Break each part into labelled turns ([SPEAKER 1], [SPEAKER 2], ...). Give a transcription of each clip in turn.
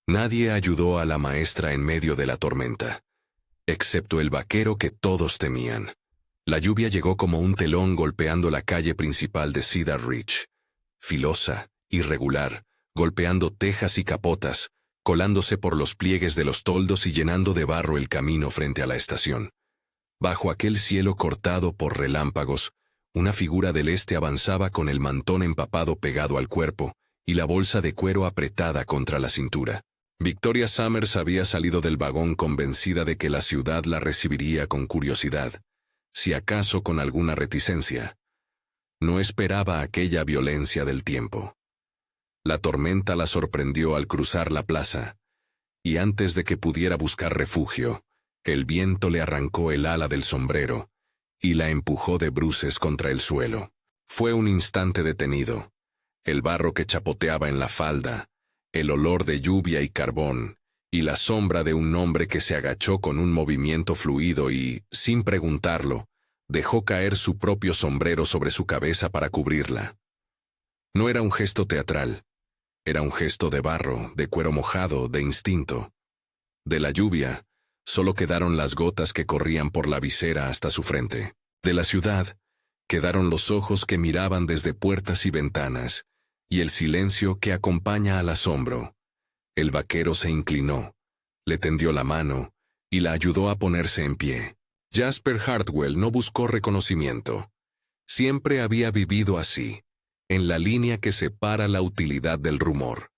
[SPEAKER 1] Nadie ayudó a la maestra en medio de la tormenta, excepto el vaquero que todos temían. La lluvia llegó como un telón golpeando la calle principal de Cedar Ridge, filosa, irregular, golpeando tejas y capotas, colándose por los pliegues de los toldos y llenando de barro el camino frente a la estación. Bajo aquel cielo cortado por relámpagos, una figura del este avanzaba con el mantón empapado pegado al cuerpo y la bolsa de cuero apretada contra la cintura. Victoria Summers había salido del vagón convencida de que la ciudad la recibiría con curiosidad, si acaso con alguna reticencia. No esperaba aquella violencia del tiempo. La tormenta la sorprendió al cruzar la plaza, y antes de que pudiera buscar refugio, el viento le arrancó el ala del sombrero y la empujó de bruces contra el suelo. Fue un instante detenido. El barro que chapoteaba en la falda, el olor de lluvia y carbón, y la sombra de un hombre que se agachó con un movimiento fluido y, sin preguntarlo, dejó caer su propio sombrero sobre su cabeza para cubrirla. No era un gesto teatral, era un gesto de barro, de cuero mojado, de instinto. De la lluvia, solo quedaron las gotas que corrían por la visera hasta su frente. De la ciudad, quedaron los ojos que miraban desde puertas y ventanas, y el silencio que acompaña al asombro. El vaquero se inclinó, le tendió la mano y la ayudó a ponerse en pie. Jasper Hartwell no buscó reconocimiento. Siempre había vivido así, en la línea que separa la utilidad del rumor.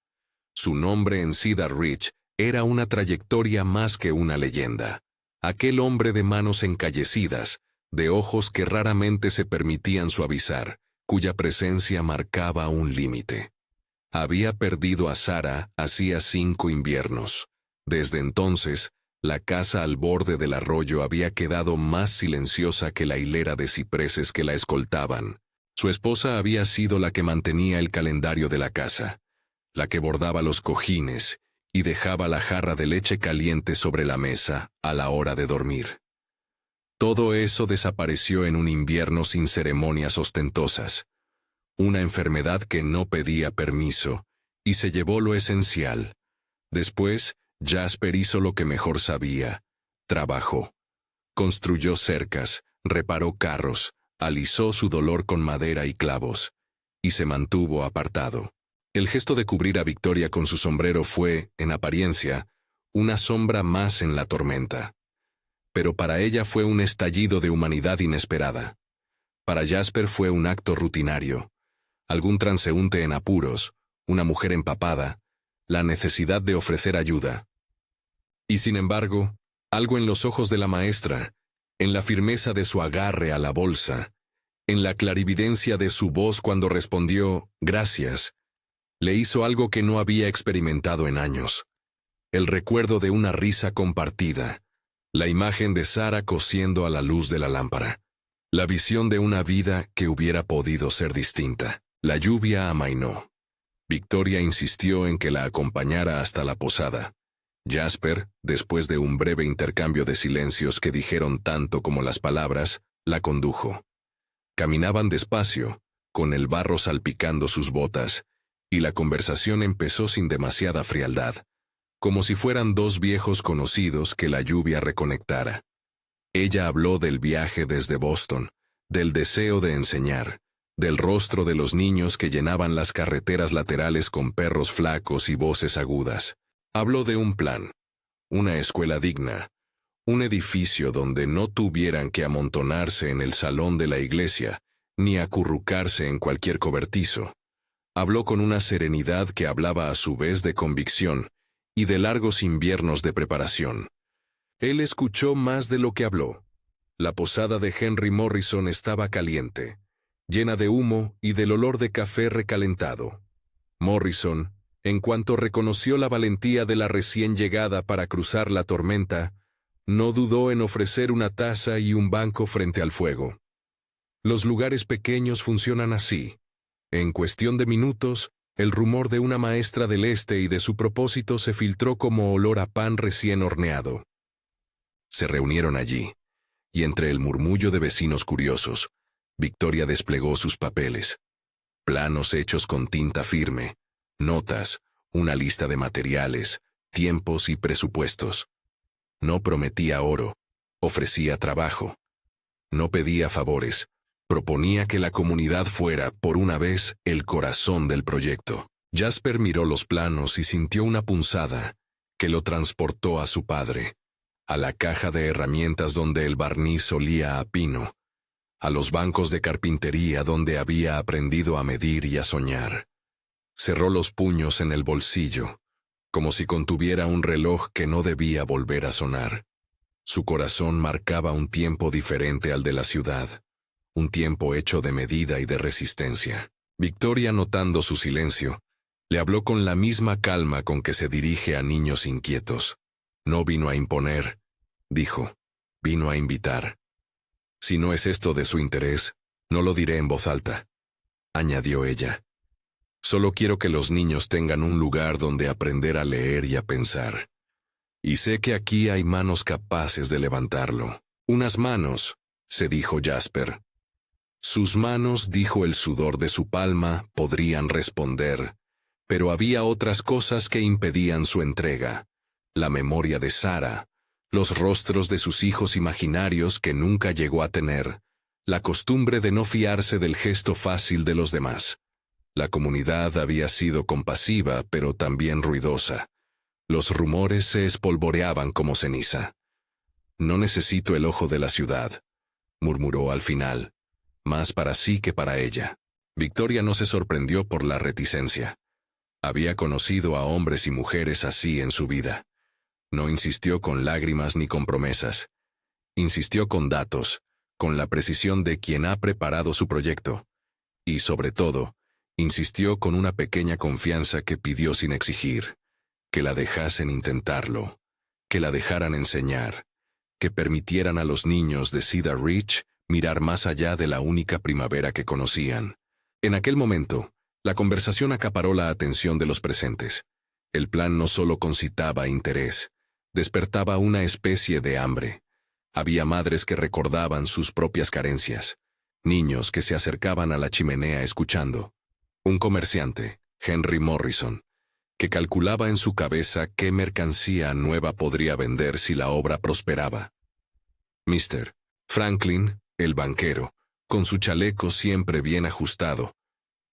[SPEAKER 1] Su nombre en Cedar Ridge era una trayectoria más que una leyenda. Aquel hombre de manos encallecidas, de ojos que raramente se permitían suavizar, cuya presencia marcaba un límite. Había perdido a Sarah hacía 5 inviernos. Desde entonces, la casa al borde del arroyo había quedado más silenciosa que la hilera de cipreses que la escoltaban. Su esposa había sido la que mantenía el calendario de la casa, la que bordaba los cojines y dejaba la jarra de leche caliente sobre la mesa a la hora de dormir. Todo eso desapareció en un invierno sin ceremonias ostentosas. Una enfermedad que no pedía permiso, y se llevó lo esencial. Después, Jasper hizo lo que mejor sabía. Trabajó. Construyó cercas, reparó carros, alisó su dolor con madera y clavos, y se mantuvo apartado. El gesto de cubrir a Victoria con su sombrero fue, en apariencia, una sombra más en la tormenta. Pero para ella fue un estallido de humanidad inesperada. Para Jasper fue un acto rutinario. Algún transeúnte en apuros, una mujer empapada, la necesidad de ofrecer ayuda. Y sin embargo, algo en los ojos de la maestra, en la firmeza de su agarre a la bolsa, en la clarividencia de su voz cuando respondió «gracias», le hizo algo que no había experimentado en años. El recuerdo de una risa compartida, la imagen de Sarah cosiendo a la luz de la lámpara, la visión de una vida que hubiera podido ser distinta. La lluvia amainó. Victoria insistió en que la acompañara hasta la posada. Jasper, después de un breve intercambio de silencios que dijeron tanto como las palabras, la condujo. Caminaban despacio, con el barro salpicando sus botas, y la conversación empezó sin demasiada frialdad, como si fueran 2 viejos conocidos que la lluvia reconectara. Ella habló del viaje desde Boston, del deseo de enseñar, del rostro de los niños que llenaban las carreteras laterales con perros flacos y voces agudas. Habló de un plan, una escuela digna, un edificio donde no tuvieran que amontonarse en el salón de la iglesia, ni acurrucarse en cualquier cobertizo. Habló con una serenidad que hablaba a su vez de convicción y de largos inviernos de preparación. Él escuchó más de lo que habló. La posada de Henry Morrison estaba caliente, llena de humo y del olor de café recalentado. Morrison, en cuanto reconoció la valentía de la recién llegada para cruzar la tormenta, no dudó en ofrecer una taza y un banco frente al fuego. Los lugares pequeños funcionan así. En cuestión de minutos, el rumor de una maestra del este y de su propósito se filtró como olor a pan recién horneado. Se reunieron allí, y entre el murmullo de vecinos curiosos, Victoria desplegó sus papeles. Planos hechos con tinta firme, notas, una lista de materiales, tiempos y presupuestos. No prometía oro, ofrecía trabajo. No pedía favores, proponía que la comunidad fuera, por una vez, el corazón del proyecto. Jasper miró los planos y sintió una punzada que lo transportó a su padre, a la caja de herramientas donde el barniz olía a pino, a los bancos de carpintería donde había aprendido a medir y a soñar. Cerró los puños en el bolsillo, como si contuviera un reloj que no debía volver a sonar. Su corazón marcaba un tiempo diferente al de la ciudad, un tiempo hecho de medida y de resistencia. Victoria, notando su silencio, le habló con la misma calma con que se dirige a niños inquietos. No vino a imponer, dijo, vino a invitar. Si no es esto de su interés, no lo diré en voz alta, añadió ella. Solo quiero que los niños tengan un lugar donde aprender a leer y a pensar. Y sé que aquí hay manos capaces de levantarlo. Unas manos, se dijo Jasper. Sus manos, dijo el sudor de su palma, podrían responder, pero había otras cosas que impedían su entrega. La memoria de Sara, los rostros de sus hijos imaginarios que nunca llegó a tener, la costumbre de no fiarse del gesto fácil de los demás. La comunidad había sido compasiva, pero también ruidosa. Los rumores se espolvoreaban como ceniza. No necesito el ojo de la ciudad, murmuró al final, más para sí que para ella. Victoria no se sorprendió por la reticencia. Había conocido a hombres y mujeres así en su vida. No insistió con lágrimas ni con promesas. Insistió con datos, con la precisión de quien ha preparado su proyecto. Y sobre todo, insistió con una pequeña confianza que pidió sin exigir. Que la dejasen intentarlo, que la dejaran enseñar, que permitieran a los niños de Cedar Ridge mirar más allá de la única primavera que conocían. En aquel momento, la conversación acaparó la atención de los presentes. El plan no solo concitaba interés, despertaba una especie de hambre. Había madres que recordaban sus propias carencias, niños que se acercaban a la chimenea escuchando. Un comerciante, Henry Morrison, que calculaba en su cabeza qué mercancía nueva podría vender si la obra prosperaba. Mr. Franklin, el banquero, con su chaleco siempre bien ajustado,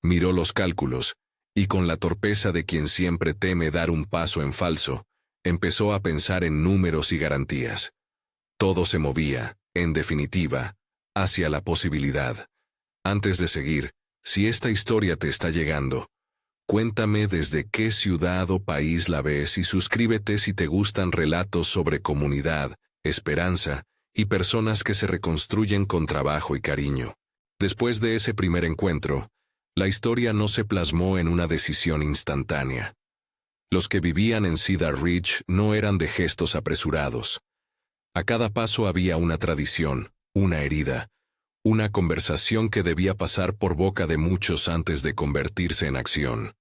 [SPEAKER 1] miró los cálculos, y con la torpeza de quien siempre teme dar un paso en falso, empezó a pensar en números y garantías. Todo se movía, en definitiva, hacia la posibilidad. Antes de seguir, si esta historia te está llegando, cuéntame desde qué ciudad o país la ves y suscríbete si te gustan relatos sobre comunidad, esperanza y personas que se reconstruyen con trabajo y cariño. Después de ese primer encuentro, la historia no se plasmó en una decisión instantánea. Los que vivían en Cedar Ridge no eran de gestos apresurados. A cada paso había una tradición, una herida, una conversación que debía pasar por boca de muchos antes de convertirse en acción.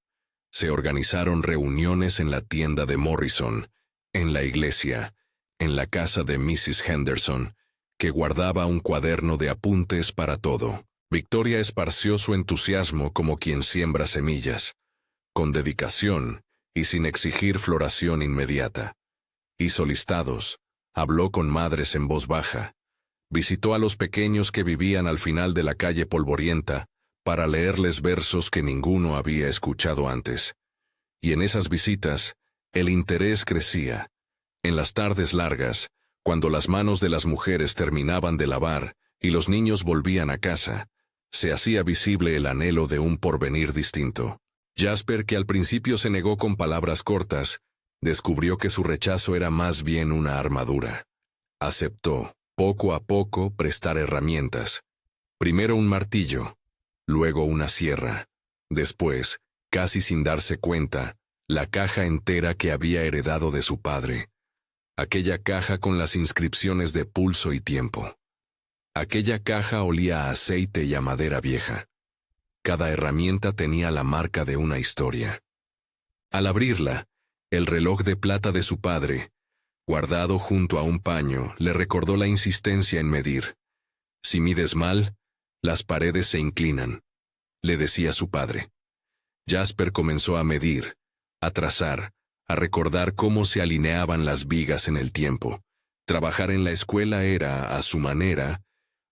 [SPEAKER 1] Se organizaron reuniones en la tienda de Morrison, en la iglesia, en la casa de Mrs. Henderson, que guardaba un cuaderno de apuntes para todo. Victoria esparció su entusiasmo como quien siembra semillas, con dedicación y sin exigir floración inmediata. Hizo listados, habló con madres en voz baja, visitó a los pequeños que vivían al final de la calle polvorienta para leerles versos que ninguno había escuchado antes. Y en esas visitas, el interés crecía. En las tardes largas, cuando las manos de las mujeres terminaban de lavar y los niños volvían a casa, se hacía visible el anhelo de un porvenir distinto. Jasper, que al principio se negó con palabras cortas, descubrió que su rechazo era más bien una armadura. Aceptó, poco a poco, prestar herramientas. Primero un martillo, luego una sierra, después, casi sin darse cuenta, la caja entera que había heredado de su padre. Aquella caja con las inscripciones de pulso y tiempo. Aquella caja olía a aceite y a madera vieja. Cada herramienta tenía la marca de una historia. Al abrirla, el reloj de plata de su padre, guardado junto a un paño, le recordó la insistencia en medir. Si mides mal, las paredes se inclinan, le decía su padre. Jasper comenzó a medir, a trazar, a recordar cómo se alineaban las vigas en el tiempo. Trabajar en la escuela era, a su manera,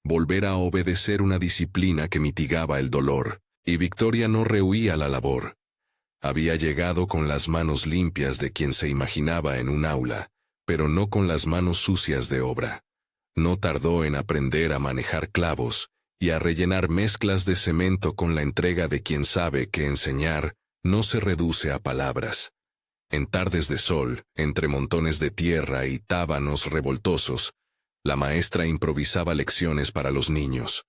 [SPEAKER 1] volver a obedecer una disciplina que mitigaba el dolor, y Victoria no rehuía la labor. Había llegado con las manos limpias de quien se imaginaba en un aula, pero no con las manos sucias de obra. No tardó en aprender a manejar clavos y a rellenar mezclas de cemento con la entrega de quien sabe que enseñar no se reduce a palabras. En tardes de sol, entre montones de tierra y tábanos revoltosos, la maestra improvisaba lecciones para los niños.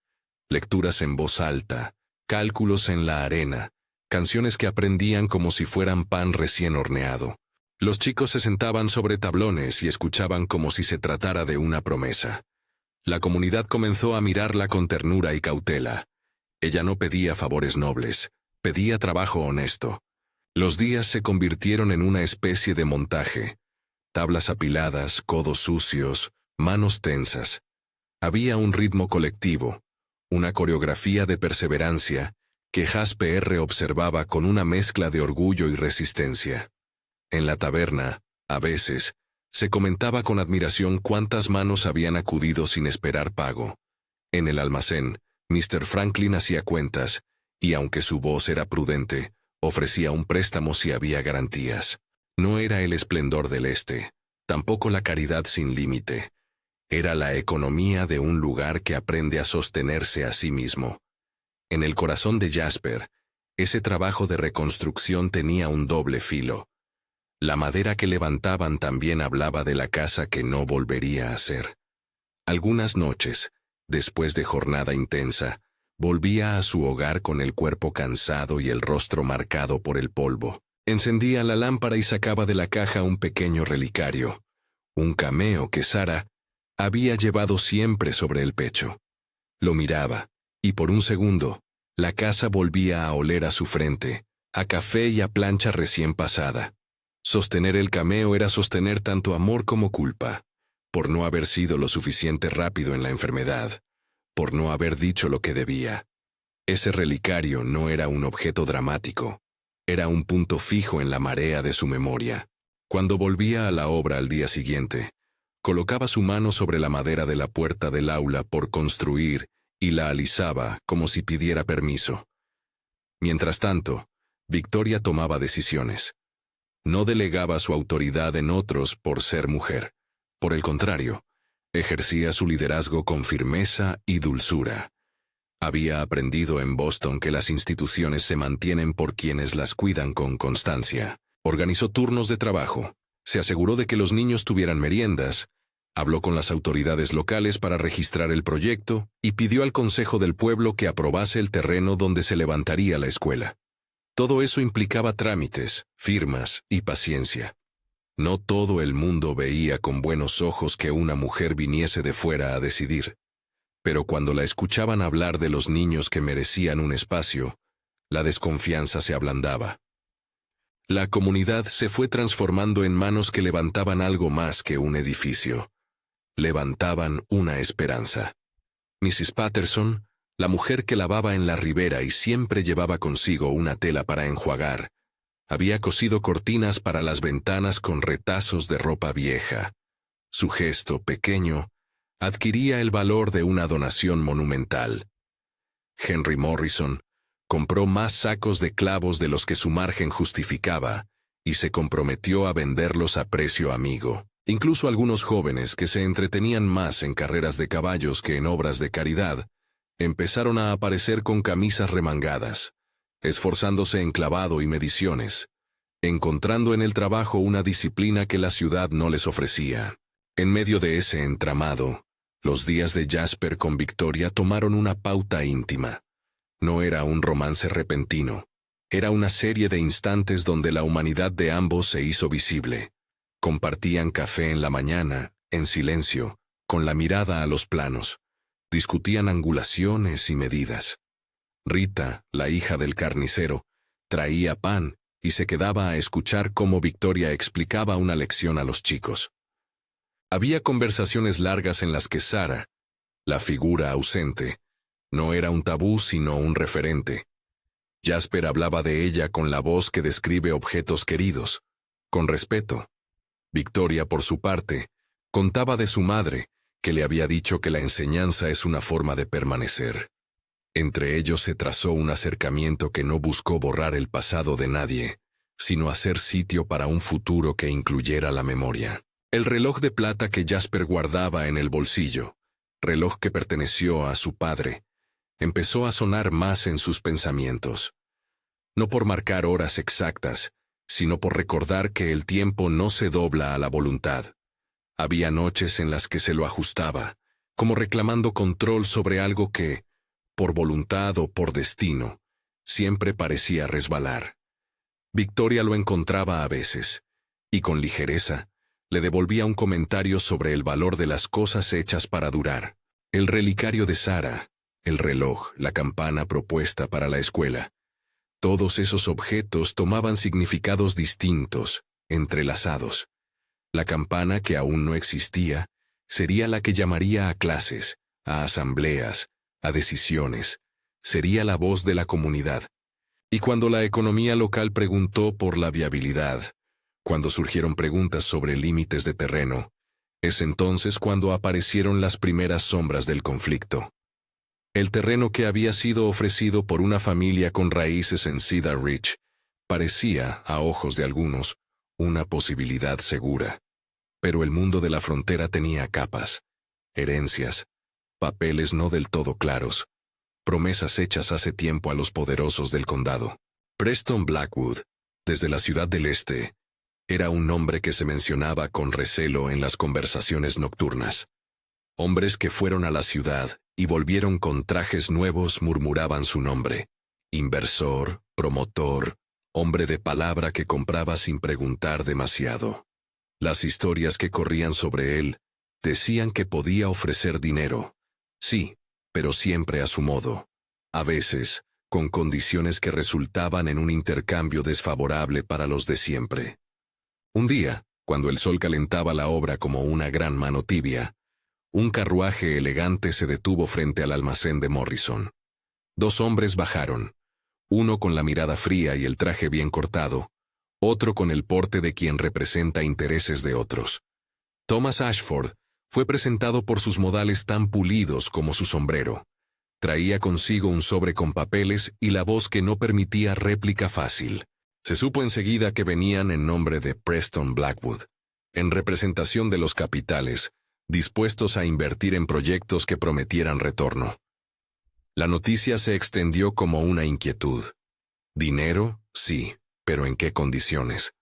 [SPEAKER 1] Lecturas en voz alta, cálculos en la arena, canciones que aprendían como si fueran pan recién horneado. Los chicos se sentaban sobre tablones y escuchaban como si se tratara de una promesa. La comunidad comenzó a mirarla con ternura y cautela. Ella no pedía favores nobles, pedía trabajo honesto. Los días se convirtieron en una especie de montaje. Tablas apiladas, codos sucios, manos tensas. Había un ritmo colectivo, una coreografía de perseverancia que Jasper observaba con una mezcla de orgullo y resistencia. En la taberna, a veces, se comentaba con admiración cuántas manos habían acudido sin esperar pago. En el almacén, Mr. Franklin hacía cuentas, y aunque su voz era prudente, ofrecía un préstamo si había garantías. No era el esplendor del este, tampoco la caridad sin límite. Era la economía de un lugar que aprende a sostenerse a sí mismo. En el corazón de Jasper, ese trabajo de reconstrucción tenía un doble filo. La madera que levantaban también hablaba de la casa que no volvería a ser. Algunas noches, después de jornada intensa, volvía a su hogar con el cuerpo cansado y el rostro marcado por el polvo. Encendía la lámpara y sacaba de la caja un pequeño relicario, un cameo que Sara había llevado siempre sobre el pecho. Lo miraba, y por un segundo, la casa volvía a oler a su frente, a café y a plancha recién pasada. Sostener el cameo era sostener tanto amor como culpa, por no haber sido lo suficiente rápido en la enfermedad, por no haber dicho lo que debía. Ese relicario no era un objeto dramático, era un punto fijo en la marea de su memoria. Cuando volvía a la obra al día siguiente, colocaba su mano sobre la madera de la puerta del aula por construir y la alisaba como si pidiera permiso. Mientras tanto, Victoria tomaba decisiones. No delegaba su autoridad en otros por ser mujer. Por el contrario, ejercía su liderazgo con firmeza y dulzura. Había aprendido en Boston que las instituciones se mantienen por quienes las cuidan con constancia. Organizó turnos de trabajo, se aseguró de que los niños tuvieran meriendas, habló con las autoridades locales para registrar el proyecto y pidió al Consejo del Pueblo que aprobase el terreno donde se levantaría la escuela. Todo eso implicaba trámites, firmas y paciencia. No todo el mundo veía con buenos ojos que una mujer viniese de fuera a decidir. Pero cuando la escuchaban hablar de los niños que merecían un espacio, la desconfianza se ablandaba. La comunidad se fue transformando en manos que levantaban algo más que un edificio. Levantaban una esperanza. Mrs. Patterson, la mujer que lavaba en la ribera y siempre llevaba consigo una tela para enjuagar, había cosido cortinas para las ventanas con retazos de ropa vieja. Su gesto, pequeño, adquiría el valor de una donación monumental. Henry Morrison compró más sacos de clavos de los que su margen justificaba y se comprometió a venderlos a precio amigo. Incluso algunos jóvenes que se entretenían más en carreras de caballos que en obras de caridad, empezaron a aparecer con camisas remangadas, esforzándose en clavado y mediciones, encontrando en el trabajo una disciplina que la ciudad no les ofrecía. En medio de ese entramado, los días de Jasper con Victoria tomaron una pauta íntima. No era un romance repentino, era una serie de instantes donde la humanidad de ambos se hizo visible. Compartían café en la mañana, en silencio, con la mirada a los planos. Discutían angulaciones y medidas. Rita, la hija del carnicero, traía pan y se quedaba a escuchar cómo Victoria explicaba una lección a los chicos. Había conversaciones largas en las que Sara, la figura ausente, no era un tabú sino un referente. Jasper hablaba de ella con la voz que describe objetos queridos, con respeto. Victoria, por su parte, contaba de su madre, que le había dicho que la enseñanza es una forma de permanecer. Entre ellos se trazó un acercamiento que no buscó borrar el pasado de nadie, sino hacer sitio para un futuro que incluyera la memoria. El reloj de plata que Jasper guardaba en el bolsillo, reloj que perteneció a su padre, empezó a sonar más en sus pensamientos. No por marcar horas exactas, sino por recordar que el tiempo no se dobla a la voluntad. Había noches en las que se lo ajustaba, como reclamando control sobre algo que, por voluntad o por destino, siempre parecía resbalar. Victoria lo encontraba a veces, y con ligereza, le devolvía un comentario sobre el valor de las cosas hechas para durar. El relicario de Sara, el reloj, la campana propuesta para la escuela. Todos esos objetos tomaban significados distintos, entrelazados. La campana, que aún no existía, sería la que llamaría a clases, a asambleas, a decisiones. Sería la voz de la comunidad. Y cuando la economía local preguntó por la viabilidad, cuando surgieron preguntas sobre límites de terreno, es entonces cuando aparecieron las primeras sombras del conflicto. El terreno que había sido ofrecido por una familia con raíces en Cedar Ridge parecía, a ojos de algunos, una posibilidad segura. Pero el mundo de la frontera tenía capas, herencias, papeles no del todo claros, promesas hechas hace tiempo a los poderosos del condado. Preston Blackwood, desde la ciudad del este, era un nombre que se mencionaba con recelo en las conversaciones nocturnas. Hombres que fueron a la ciudad y volvieron con trajes nuevos murmuraban su nombre. Inversor, promotor, hombre de palabra que compraba sin preguntar demasiado. Las historias que corrían sobre él decían que podía ofrecer dinero. Sí, pero siempre a su modo. A veces, con condiciones que resultaban en un intercambio desfavorable para los de siempre. Un día, cuando el sol calentaba la obra como una gran mano tibia, un carruaje elegante se detuvo frente al almacén de Morrison. Dos hombres bajaron, uno con la mirada fría y el traje bien cortado, otro con el porte de quien representa intereses de otros. Thomas Ashford fue presentado por sus modales tan pulidos como su sombrero. Traía consigo un sobre con papeles y la voz que no permitía réplica fácil. Se supo enseguida que venían en nombre de Preston Blackwood, en representación de los capitales, dispuestos a invertir en proyectos que prometieran retorno. La noticia se extendió como una inquietud. Dinero, sí, pero ¿en qué condiciones?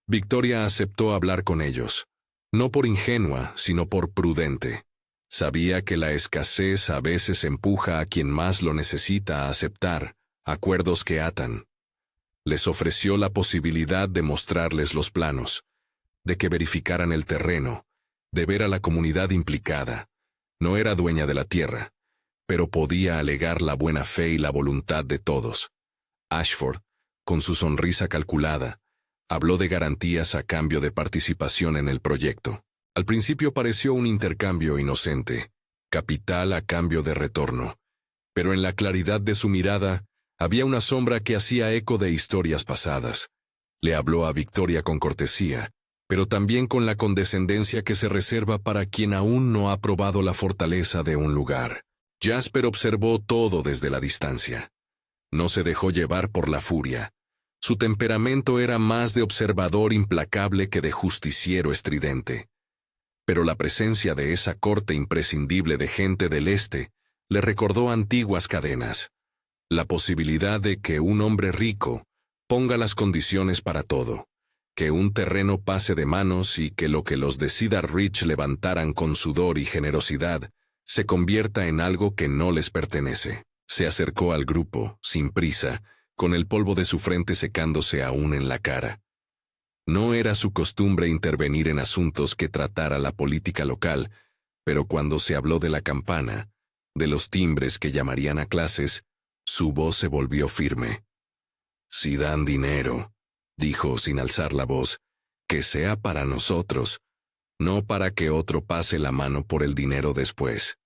[SPEAKER 1] Victoria aceptó hablar con ellos, no por ingenua, sino por prudente. Sabía que la escasez a veces empuja a quien más lo necesita a aceptar acuerdos que atan. Les ofreció la posibilidad de mostrarles los planos, de que verificaran el terreno, de ver a la comunidad implicada. No era dueña de la tierra, pero podía alegar la buena fe y la voluntad de todos. Ashford, con su sonrisa calculada, habló de garantías a cambio de participación en el proyecto. Al principio pareció un intercambio inocente, capital a cambio de retorno, pero en la claridad de su mirada había una sombra que hacía eco de historias pasadas. Le habló a Victoria con cortesía, pero también con la condescendencia que se reserva para quien aún no ha probado la fortaleza de un lugar. Jasper observó todo desde la distancia. No se dejó llevar por la furia. Su temperamento era más de observador implacable que de justiciero estridente. Pero la presencia de esa corte imprescindible de gente del este le recordó antiguas cadenas. La posibilidad de que un hombre rico ponga las condiciones para todo, que un terreno pase de manos y que lo que los de Cedar Ridge levantaran con sudor y generosidad se convierta en algo que no les pertenece. Se acercó al grupo, sin prisa, con el polvo de su frente secándose aún en la cara. No era su costumbre intervenir en asuntos que tratara la política local, pero cuando se habló de la campana, de los timbres que llamarían a clases, su voz se volvió firme. «Si dan dinero», dijo sin alzar la voz, «que sea para nosotros, no para que otro pase la mano por el dinero después».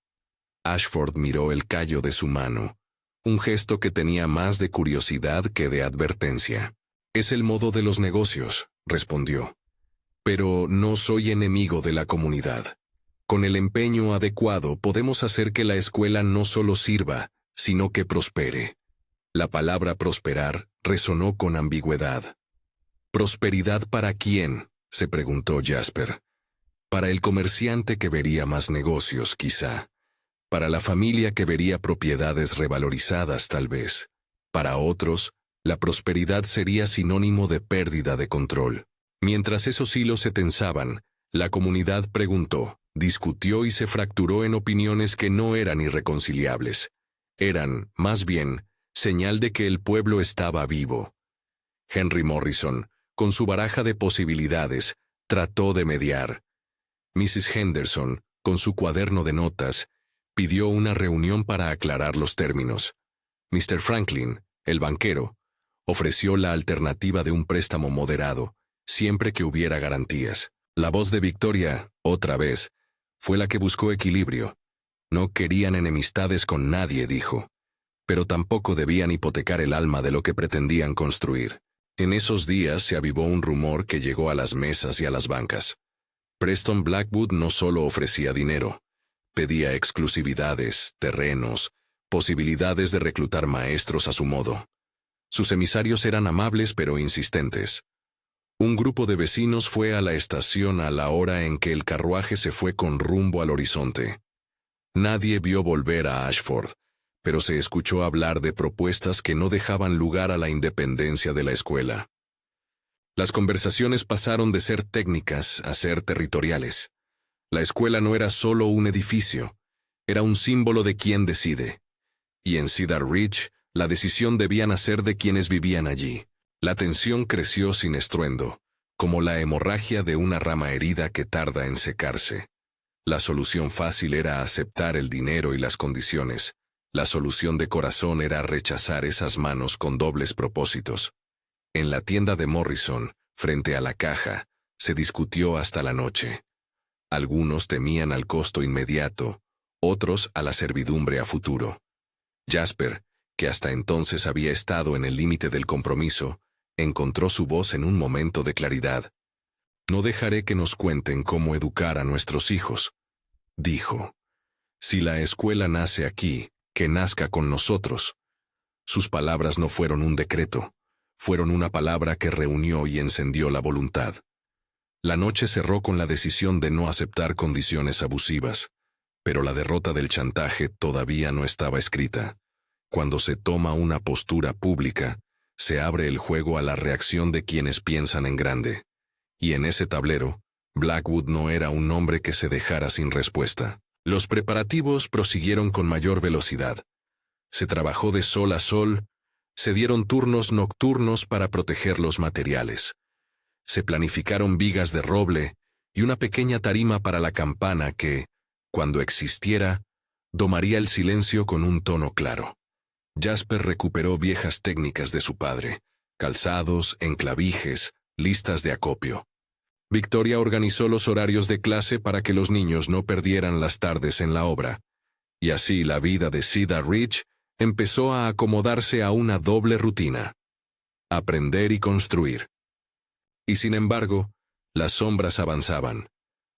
[SPEAKER 1] Ashford miró el callo de su mano, un gesto que tenía más de curiosidad que de advertencia. «Es el modo de los negocios», respondió. Pero no soy enemigo de la comunidad. Con el empeño adecuado podemos hacer que la escuela no solo sirva, sino que prospere. La palabra prosperar resonó con ambigüedad. ¿Prosperidad para quién?, se preguntó Jasper. Para el comerciante que vería más negocios, quizá. Para la familia que vería propiedades revalorizadas, tal vez. Para otros, la prosperidad sería sinónimo de pérdida de control. Mientras esos hilos se tensaban, la comunidad preguntó, discutió y se fracturó en opiniones que no eran irreconciliables. Eran, más bien, señal de que el pueblo estaba vivo. Henry Morrison, con su baraja de posibilidades, trató de mediar. Mrs. Henderson, con su cuaderno de notas, pidió una reunión para aclarar los términos. Mr. Franklin, el banquero, ofreció la alternativa de un préstamo moderado, siempre que hubiera garantías. La voz de Victoria, otra vez, fue la que buscó equilibrio. No querían enemistades con nadie, dijo, pero tampoco debían hipotecar el alma de lo que pretendían construir. En esos días se avivó un rumor que llegó a las mesas y a las bancas. Preston Blackwood no solo ofrecía dinero, pedía exclusividades, terrenos, posibilidades de reclutar maestros a su modo. Sus emisarios eran amables pero insistentes. Un grupo de vecinos fue a la estación a la hora en que el carruaje se fue con rumbo al horizonte. Nadie vio volver a Ashford, pero se escuchó hablar de propuestas que no dejaban lugar a la independencia de la escuela. Las conversaciones pasaron de ser técnicas a ser territoriales. La escuela no era solo un edificio, era un símbolo de quien decide. Y en Cedar Ridge, la decisión debía nacer de quienes vivían allí. La tensión creció sin estruendo, como la hemorragia de una rama herida que tarda en secarse. La solución fácil era aceptar el dinero y las condiciones. La solución de corazón era rechazar esas manos con dobles propósitos. En la tienda de Morrison, frente a la caja, se discutió hasta la noche. Algunos temían al costo inmediato, otros a la servidumbre a futuro. Jasper, que hasta entonces había estado en el límite del compromiso, encontró su voz en un momento de claridad. No dejaré que nos cuenten cómo educar a nuestros hijos, dijo. Si la escuela nace aquí, que nazca con nosotros. Sus palabras no fueron un decreto, fueron una palabra que reunió y encendió la voluntad. La noche cerró con la decisión de no aceptar condiciones abusivas, pero la derrota del chantaje todavía no estaba escrita. Cuando se toma una postura pública, se abre el juego a la reacción de quienes piensan en grande. Y en ese tablero, Blackwood no era un hombre que se dejara sin respuesta. Los preparativos prosiguieron con mayor velocidad. Se trabajó de sol a sol, se dieron turnos nocturnos para proteger los materiales. Se planificaron vigas de roble y una pequeña tarima para la campana que, cuando existiera, domaría el silencio con un tono claro. Jasper recuperó viejas técnicas de su padre, calzados, enclavijes, listas de acopio. Victoria organizó los horarios de clase para que los niños no perdieran las tardes en la obra, y así la vida de Cedar Ridge empezó a acomodarse a una doble rutina: aprender y construir. Y sin embargo, las sombras avanzaban.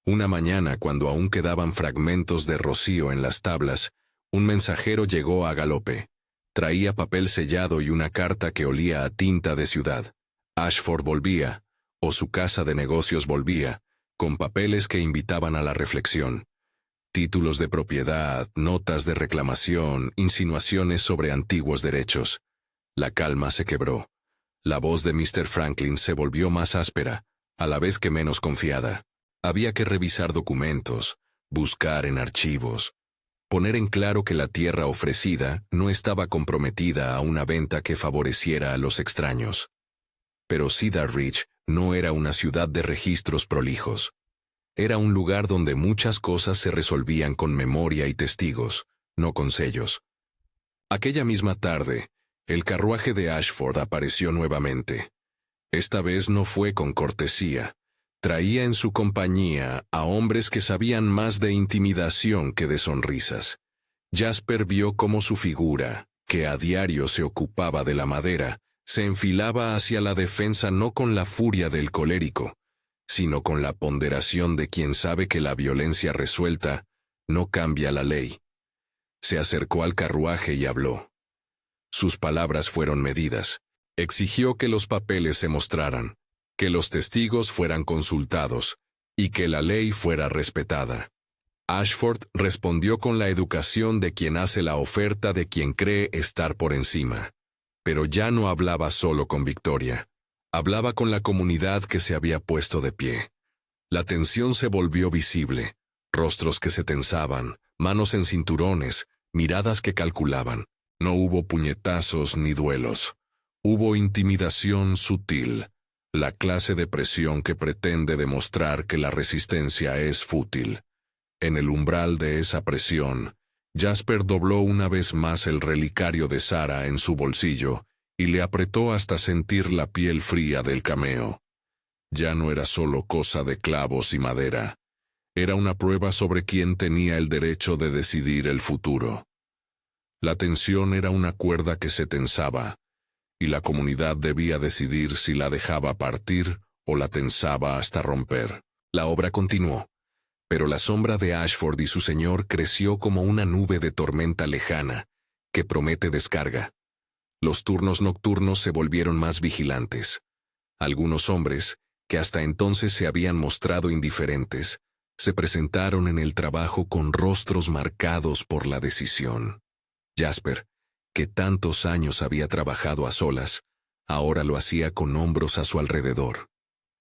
[SPEAKER 1] Una mañana, cuando aún quedaban fragmentos de rocío en las tablas, un mensajero llegó a galope. Traía papel sellado y una carta que olía a tinta de ciudad. Ashford volvía, o su casa de negocios volvía, con papeles que invitaban a la reflexión. Títulos de propiedad, notas de reclamación, insinuaciones sobre antiguos derechos. La calma se quebró. La voz de Mr. Franklin se volvió más áspera, a la vez que menos confiada. Había que revisar documentos, buscar en archivos, poner en claro que la tierra ofrecida no estaba comprometida a una venta que favoreciera a los extraños. Pero Cedar Ridge no era una ciudad de registros prolijos. Era un lugar donde muchas cosas se resolvían con memoria y testigos, no con sellos. Aquella misma tarde, el carruaje de Ashford apareció nuevamente. Esta vez no fue con cortesía. Traía en su compañía a hombres que sabían más de intimidación que de sonrisas. Jasper vio cómo su figura, que a diario se ocupaba de la madera, se enfilaba hacia la defensa no con la furia del colérico, sino con la ponderación de quien sabe que la violencia resuelta no cambia la ley. Se acercó al carruaje y habló. Sus palabras fueron medidas. Exigió que los papeles se mostraran, que los testigos fueran consultados, y que la ley fuera respetada. Ashford respondió con la educación de quien hace la oferta de quien cree estar por encima. Pero ya no hablaba solo con Victoria. Hablaba con la comunidad que se había puesto de pie. La tensión se volvió visible, rostros que se tensaban, manos en cinturones, miradas que calculaban. No hubo puñetazos ni duelos. Hubo intimidación sutil, la clase de presión que pretende demostrar que la resistencia es fútil. En el umbral de esa presión, Jasper dobló una vez más el relicario de Sarah en su bolsillo y le apretó hasta sentir la piel fría del cameo. Ya no era solo cosa de clavos y madera. Era una prueba sobre quién tenía el derecho de decidir el futuro. La tensión era una cuerda que se tensaba, y la comunidad debía decidir si la dejaba partir o la tensaba hasta romper. La obra continuó, pero la sombra de Ashford y su señor creció como una nube de tormenta lejana, que promete descarga. Los turnos nocturnos se volvieron más vigilantes. Algunos hombres, que hasta entonces se habían mostrado indiferentes, se presentaron en el trabajo con rostros marcados por la decisión. Jasper, que tantos años había trabajado a solas, ahora lo hacía con hombros a su alrededor.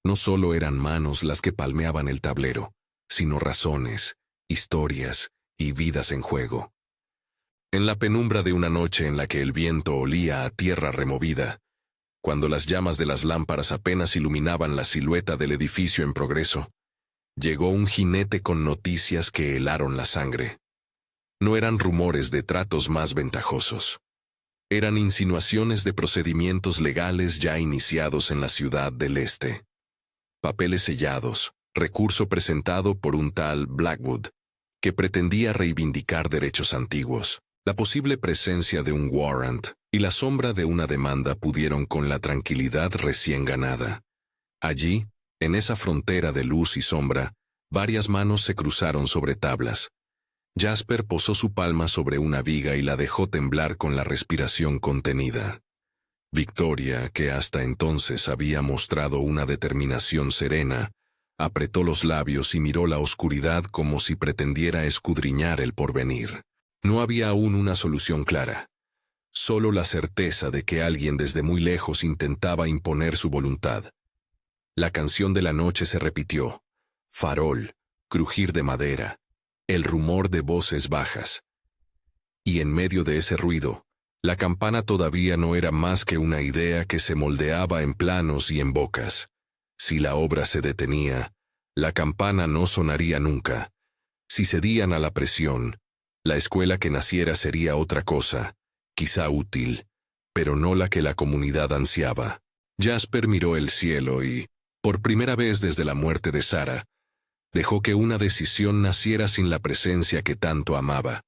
[SPEAKER 1] No solo eran manos las que palmeaban el tablero, sino razones, historias y vidas en juego. En la penumbra de una noche en la que el viento olía a tierra removida, cuando las llamas de las lámparas apenas iluminaban la silueta del edificio en progreso, llegó un jinete con noticias que helaron la sangre. No eran rumores de tratos más ventajosos. Eran insinuaciones de procedimientos legales ya iniciados en la ciudad del este. Papeles sellados, recurso presentado por un tal Blackwood, que pretendía reivindicar derechos antiguos. La posible presencia de un warrant y la sombra de una demanda pudieron con la tranquilidad recién ganada. Allí, en esa frontera de luz y sombra, varias manos se cruzaron sobre tablas. Jasper posó su palma sobre una viga y la dejó temblar con la respiración contenida. Victoria, que hasta entonces había mostrado una determinación serena, apretó los labios y miró la oscuridad como si pretendiera escudriñar el porvenir. No había aún una solución clara. Solo la certeza de que alguien desde muy lejos intentaba imponer su voluntad. La canción de la noche se repitió. Farol, crujir de madera, el rumor de voces bajas. Y en medio de ese ruido, la campana todavía no era más que una idea que se moldeaba en planos y en bocas. Si la obra se detenía, la campana no sonaría nunca. Si cedían a la presión, la escuela que naciera sería otra cosa, quizá útil, pero no la que la comunidad ansiaba. Jasper miró el cielo y, por primera vez desde la muerte de Sarah, dejó que una decisión naciera sin la presencia que tanto amaba.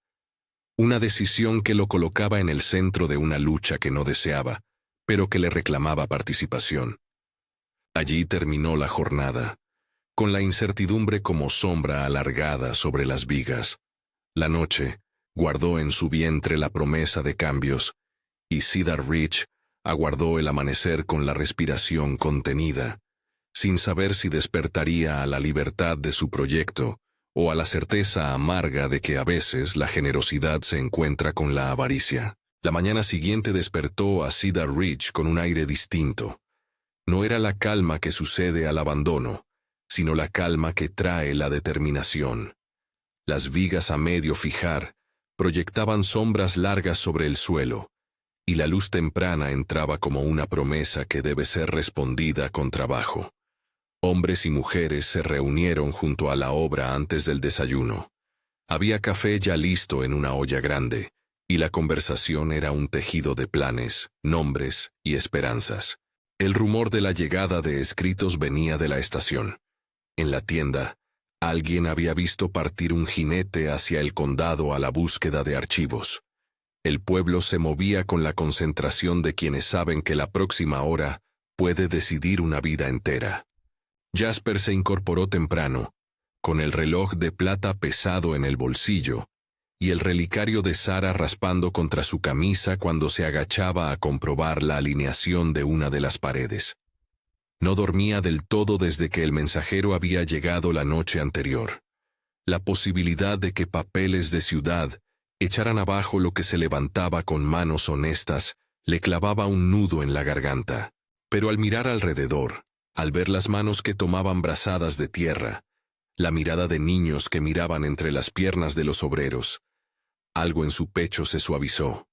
[SPEAKER 1] Una decisión que lo colocaba en el centro de una lucha que no deseaba, pero que le reclamaba participación. Allí terminó la jornada, con la incertidumbre como sombra alargada sobre las vigas. La noche guardó en su vientre la promesa de cambios, y Cedar Ridge aguardó el amanecer con la respiración contenida, sin saber si despertaría a la libertad de su proyecto o a la certeza amarga de que a veces la generosidad se encuentra con la avaricia. La mañana siguiente despertó a Cedar Ridge con un aire distinto. No era la calma que sucede al abandono, sino la calma que trae la determinación. Las vigas a medio fijar proyectaban sombras largas sobre el suelo, y la luz temprana entraba como una promesa que debe ser respondida con trabajo. Hombres y mujeres se reunieron junto a la obra antes del desayuno. Había café ya listo en una olla grande, y la conversación era un tejido de planes, nombres y esperanzas. El rumor de la llegada de escritos venía de la estación. En la tienda, alguien había visto partir un jinete hacia el condado a la búsqueda de archivos. El pueblo se movía con la concentración de quienes saben que la próxima hora puede decidir una vida entera. Jasper se incorporó temprano, con el reloj de plata pesado en el bolsillo, y el relicario de Sara raspando contra su camisa cuando se agachaba a comprobar la alineación de una de las paredes. No dormía del todo desde que el mensajero había llegado la noche anterior. La posibilidad de que papeles de ciudad echaran abajo lo que se levantaba con manos honestas le clavaba un nudo en la garganta. Pero al mirar alrededor, al ver las manos que tomaban brazadas de tierra, la mirada de niños que miraban entre las piernas de los obreros, algo en su pecho se suavizó.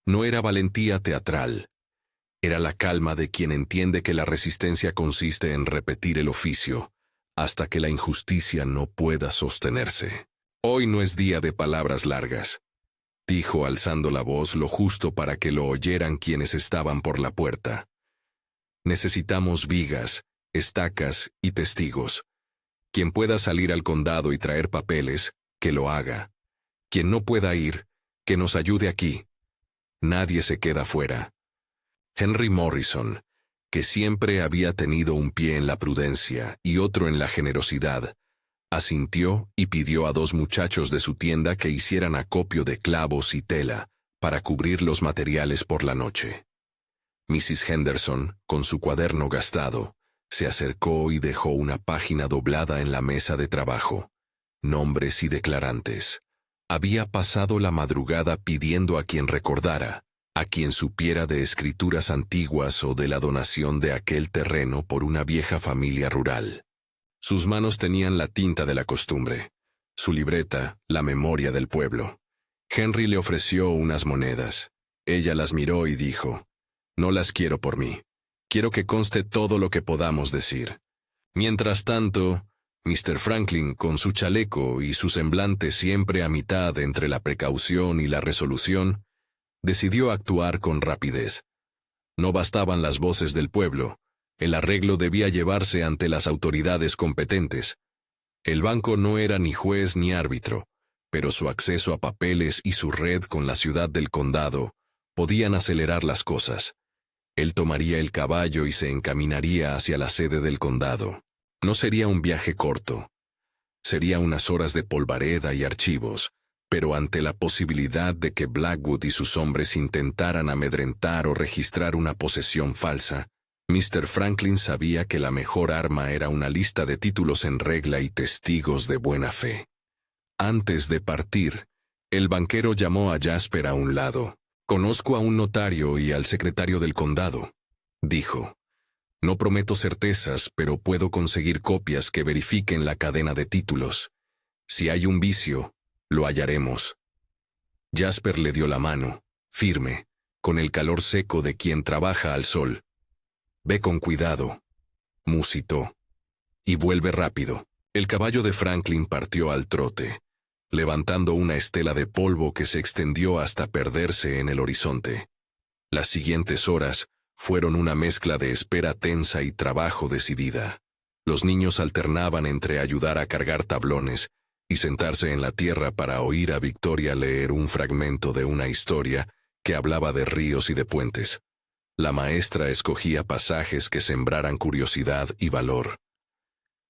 [SPEAKER 1] No era valentía teatral. Era la calma de quien entiende que la resistencia consiste en repetir el oficio, hasta que la injusticia no pueda sostenerse. Hoy no es día de palabras largas, dijo alzando la voz lo justo para que lo oyeran quienes estaban por la puerta. Necesitamos vigas, estacas y testigos. Quien pueda salir al condado y traer papeles, que lo haga. Quien no pueda ir, que nos ayude aquí. Nadie se queda fuera. Henry Morrison, que siempre había tenido un pie en la prudencia y otro en la generosidad, asintió y pidió a 2 muchachos de su tienda que hicieran acopio de clavos y tela para cubrir los materiales por la noche. Mrs. Henderson, con su cuaderno gastado, se acercó y dejó una página doblada en la mesa de trabajo. Nombres y declarantes. Había pasado la madrugada pidiendo a quien recordara, a quien supiera de escrituras antiguas o de la donación de aquel terreno por una vieja familia rural. Sus manos tenían la tinta de la costumbre, su libreta, la memoria del pueblo. Henry le ofreció unas monedas. Ella las miró y dijo, «No las quiero por mí. Quiero que conste todo lo que podamos decir». Mientras tanto, Mr. Franklin, con su chaleco y su semblante siempre a mitad entre la precaución y la resolución, decidió actuar con rapidez. No bastaban las voces del pueblo. El arreglo debía llevarse ante las autoridades competentes. El banco no era ni juez ni árbitro, pero su acceso a papeles y su red con la ciudad del condado podían acelerar las cosas. Él tomaría el caballo y se encaminaría hacia la sede del condado. No sería un viaje corto. Sería unas horas de polvareda y archivos, pero ante la posibilidad de que Blackwood y sus hombres intentaran amedrentar o registrar una posesión falsa, Mr. Franklin sabía que la mejor arma era una lista de títulos en regla y testigos de buena fe. Antes de partir, el banquero llamó a Jasper a un lado. «Conozco a un notario y al secretario del condado», dijo. «No prometo certezas, pero puedo conseguir copias que verifiquen la cadena de títulos. Si hay un vicio, lo hallaremos». Jasper le dio la mano, firme, con el calor seco de quien trabaja al sol. «Ve con cuidado», musitó. «Y vuelve rápido». El caballo de Franklin partió al trote, levantando una estela de polvo que se extendió hasta perderse en el horizonte. Las siguientes horas fueron una mezcla de espera tensa y trabajo decidida. Los niños alternaban entre ayudar a cargar tablones y sentarse en la tierra para oír a Victoria leer un fragmento de una historia que hablaba de ríos y de puentes. La maestra escogía pasajes que sembraran curiosidad y valor.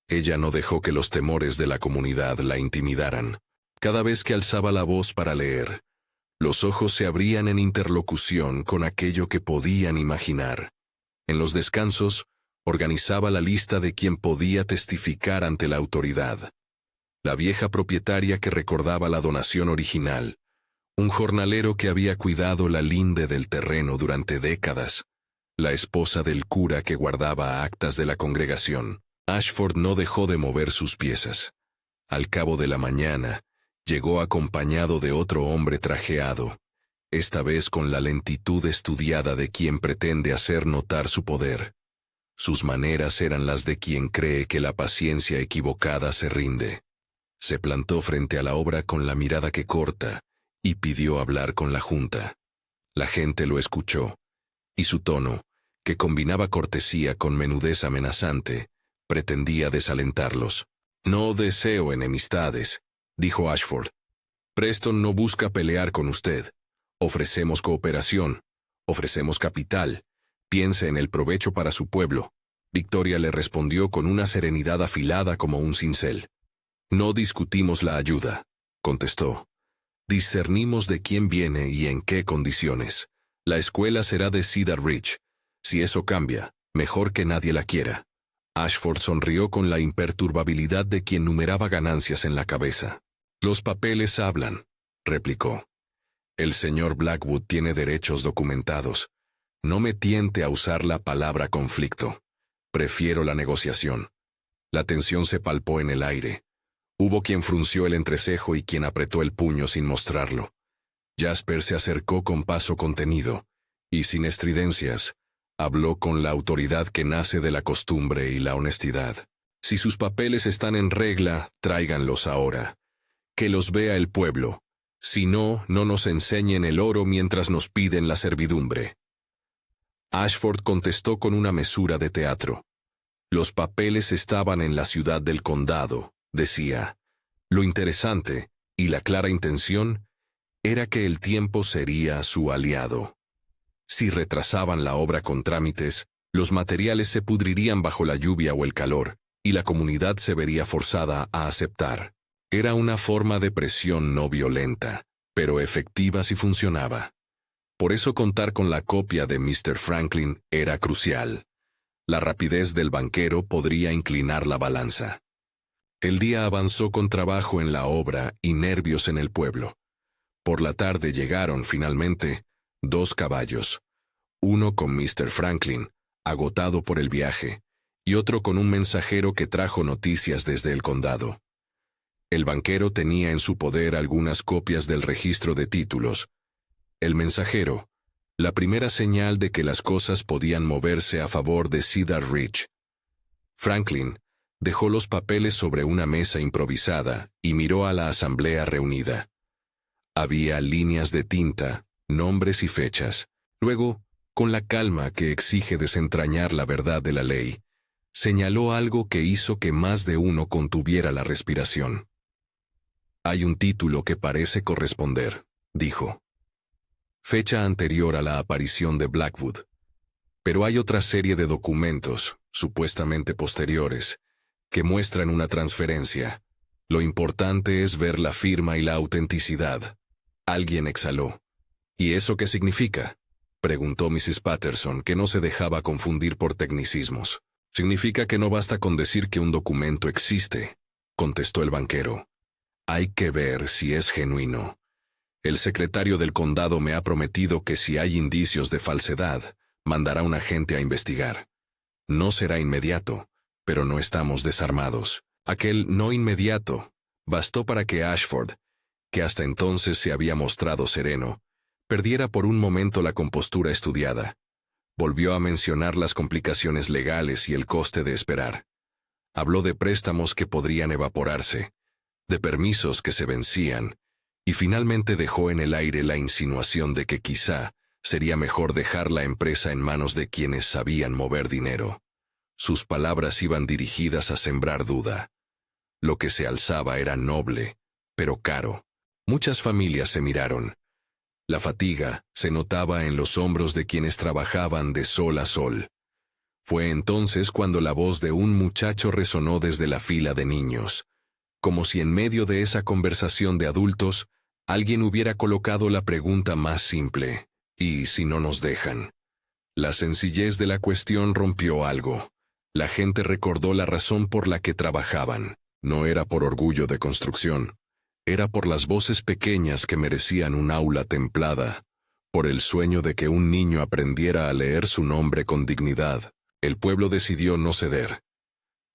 [SPEAKER 1] Ella no dejó que los temores de la comunidad la intimidaran. Cada vez que alzaba la voz para leer, los ojos se abrían en interlocución con aquello que podían imaginar. En los descansos, organizaba la lista de quien podía testificar ante la autoridad. La vieja propietaria que recordaba la donación original, un jornalero que había cuidado la linde del terreno durante décadas, la esposa del cura que guardaba actas de la congregación. Ashford no dejó de mover sus piezas. Al cabo de la mañana, llegó acompañado de otro hombre trajeado, esta vez con la lentitud estudiada de quien pretende hacer notar su poder. Sus maneras eran las de quien cree que la paciencia equivocada se rinde. Se plantó frente a la obra con la mirada que corta y pidió hablar con la junta. La gente lo escuchó, y su tono, que combinaba cortesía con menudez amenazante, pretendía desalentarlos. «No deseo enemistades», dijo Ashford. «Preston no busca pelear con usted. Ofrecemos cooperación, ofrecemos capital, piense en el provecho para su pueblo. Victoria le respondió con una serenidad afilada como un cincel. No discutimos la ayuda, contestó. Discernimos de quién viene y en qué condiciones. La escuela será de Cedar Ridge. Si eso cambia, mejor que nadie la quiera. Ashford sonrió con la imperturbabilidad de quien numeraba ganancias en la cabeza. Los papeles hablan, replicó. El señor Blackwood tiene derechos documentados. No me tiente a usar la palabra conflicto. Prefiero la negociación. La tensión se palpó en el aire. Hubo quien frunció el entrecejo y quien apretó el puño sin mostrarlo. Jasper se acercó con paso contenido, y sin estridencias, habló con la autoridad que nace de la costumbre y la honestidad. Si sus papeles están en regla, tráiganlos ahora. Que los vea el pueblo. Si no, no nos enseñen el oro mientras nos piden la servidumbre. Ashford contestó con una mesura de teatro. Los papeles estaban en la ciudad del condado, decía. Lo interesante, y la clara intención, era que el tiempo sería su aliado. Si retrasaban la obra con trámites, los materiales se pudrirían bajo la lluvia o el calor, y la comunidad se vería forzada a aceptar. Era una forma de presión no violenta, pero efectiva si funcionaba. Por eso contar con la copia de Mr. Franklin era crucial. La rapidez del banquero podría inclinar la balanza. El día avanzó con trabajo en la obra y nervios en el pueblo. Por la tarde llegaron, finalmente, 2 caballos. Uno con Mr. Franklin, agotado por el viaje, y otro con un mensajero que trajo noticias desde el condado. El banquero tenía en su poder algunas copias del registro de títulos. El mensajero, la primera señal de que las cosas podían moverse a favor de Cedar Ridge. Franklin dejó los papeles sobre una mesa improvisada y miró a la asamblea reunida. Había líneas de tinta, nombres y fechas. Luego, con la calma que exige desentrañar la verdad de la ley, señaló algo que hizo que más de uno contuviera la respiración. Hay un título que parece corresponder, dijo. Fecha anterior a la aparición de Blackwood. Pero hay otra serie de documentos, supuestamente posteriores, que muestran una transferencia. Lo importante es ver la firma y la autenticidad. Alguien exhaló. ¿Y eso qué significa?, preguntó Mrs. Patterson, que no se dejaba confundir por tecnicismos. Significa que no basta con decir que un documento existe, contestó el banquero. Hay que ver si es genuino. El secretario del condado me ha prometido que si hay indicios de falsedad, mandará un agente a investigar. No será inmediato, pero no estamos desarmados. Aquel no inmediato bastó para que Ashford, que hasta entonces se había mostrado sereno, perdiera por un momento la compostura estudiada. Volvió a mencionar las complicaciones legales y el coste de esperar. Habló de préstamos que podrían evaporarse, de permisos que se vencían, y finalmente dejó en el aire la insinuación de que quizá sería mejor dejar la empresa en manos de quienes sabían mover dinero. Sus palabras iban dirigidas a sembrar duda. Lo que se alzaba era noble, pero caro. Muchas familias se miraron. La fatiga se notaba en los hombros de quienes trabajaban de sol a sol. Fue entonces cuando la voz de un muchacho resonó desde la fila de niños, como si en medio de esa conversación de adultos, alguien hubiera colocado la pregunta más simple: ¿y si no nos dejan? La sencillez de la cuestión rompió algo. La gente recordó la razón por la que trabajaban. No era por orgullo de construcción. Era por las voces pequeñas que merecían un aula templada, por el sueño de que un niño aprendiera a leer su nombre con dignidad. El pueblo decidió no ceder.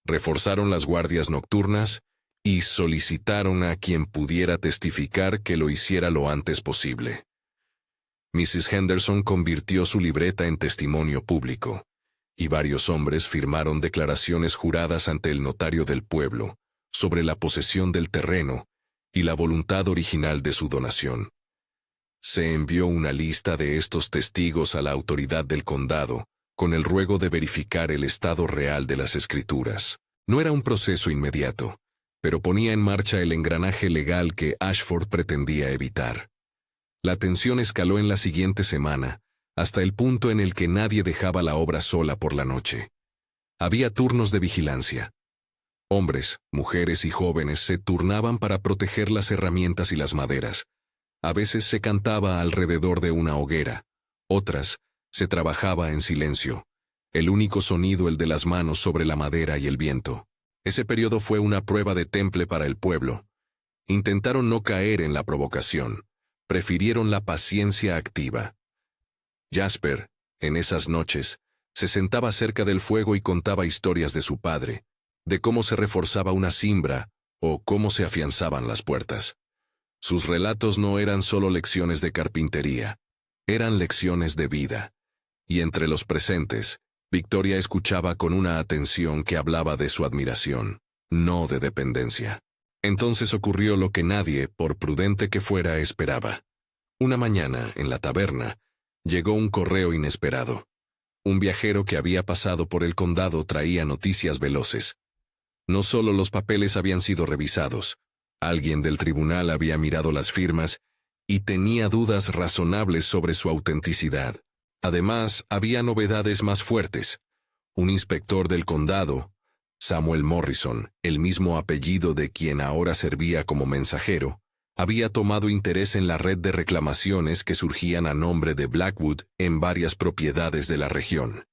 [SPEAKER 1] Reforzaron las guardias nocturnas y solicitaron a quien pudiera testificar que lo hiciera lo antes posible. Mrs. Henderson convirtió su libreta en testimonio público, y varios hombres firmaron declaraciones juradas ante el notario del pueblo sobre la posesión del terreno y la voluntad original de su donación. Se envió una lista de estos testigos a la autoridad del condado, con el ruego de verificar el estado real de las escrituras. No era un proceso inmediato, pero ponía en marcha el engranaje legal que Ashford pretendía evitar. La tensión escaló en la siguiente semana, hasta el punto en el que nadie dejaba la obra sola por la noche. Había turnos de vigilancia. Hombres, mujeres y jóvenes se turnaban para proteger las herramientas y las maderas. A veces se cantaba alrededor de una hoguera, otras se trabajaba en silencio, el único sonido el de las manos sobre la madera y el viento. Ese periodo fue una prueba de temple para el pueblo. Intentaron no caer en la provocación, prefirieron la paciencia activa. Jasper, en esas noches, se sentaba cerca del fuego y contaba historias de su padre, de cómo se reforzaba una cimbra o cómo se afianzaban las puertas. Sus relatos no eran solo lecciones de carpintería, eran lecciones de vida. Y entre los presentes, Victoria escuchaba con una atención que hablaba de su admiración, no de dependencia. Entonces ocurrió lo que nadie, por prudente que fuera, esperaba. Una mañana, en la taberna, llegó un correo inesperado. Un viajero que había pasado por el condado traía noticias veloces. No solo los papeles habían sido revisados, alguien del tribunal había mirado las firmas y tenía dudas razonables sobre su autenticidad. Además, había novedades más fuertes. Un inspector del condado, Samuel Morrison, el mismo apellido de quien ahora servía como mensajero, había tomado interés en la red de reclamaciones que surgían a nombre de Blackwood en varias propiedades de la región.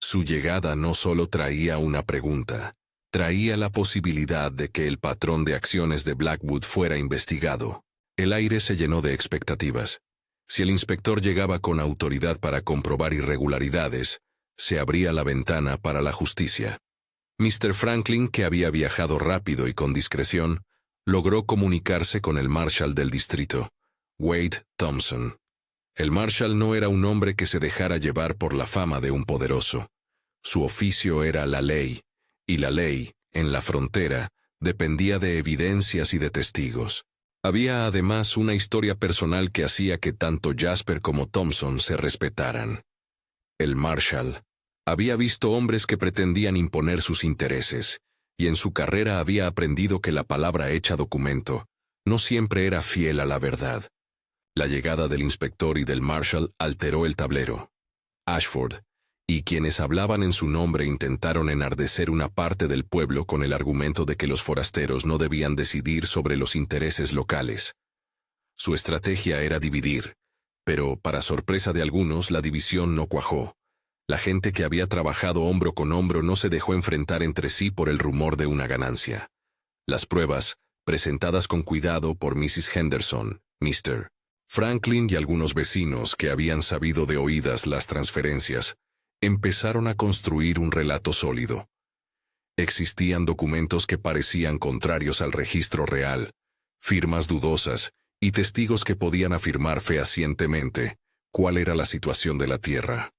[SPEAKER 1] Su llegada no solo traía una pregunta, traía la posibilidad de que el patrón de acciones de Blackwood fuera investigado. El aire se llenó de expectativas. Si el inspector llegaba con autoridad para comprobar irregularidades, se abría la ventana para la justicia. Mr. Franklin, que había viajado rápido y con discreción, logró comunicarse con el marshal del distrito, Wade Thompson. El marshal no era un hombre que se dejara llevar por la fama de un poderoso. Su oficio era la ley, y la ley, en la frontera, dependía de evidencias y de testigos. Había además una historia personal que hacía que tanto Jasper como Thompson se respetaran. El marshal había visto hombres que pretendían imponer sus intereses, y en su carrera había aprendido que la palabra hecha documento no siempre era fiel a la verdad. La llegada del inspector y del marshal alteró el tablero. Ashford y quienes hablaban en su nombre intentaron enardecer una parte del pueblo con el argumento de que los forasteros no debían decidir sobre los intereses locales. Su estrategia era dividir, pero, para sorpresa de algunos, la división no cuajó. La gente que había trabajado hombro con hombro no se dejó enfrentar entre sí por el rumor de una ganancia. Las pruebas, presentadas con cuidado por Mrs. Henderson, Mr. Franklin y algunos vecinos que habían sabido de oídas las transferencias, empezaron a construir un relato sólido. Existían documentos que parecían contrarios al registro real, firmas dudosas y testigos que podían afirmar fehacientemente cuál era la situación de la tierra.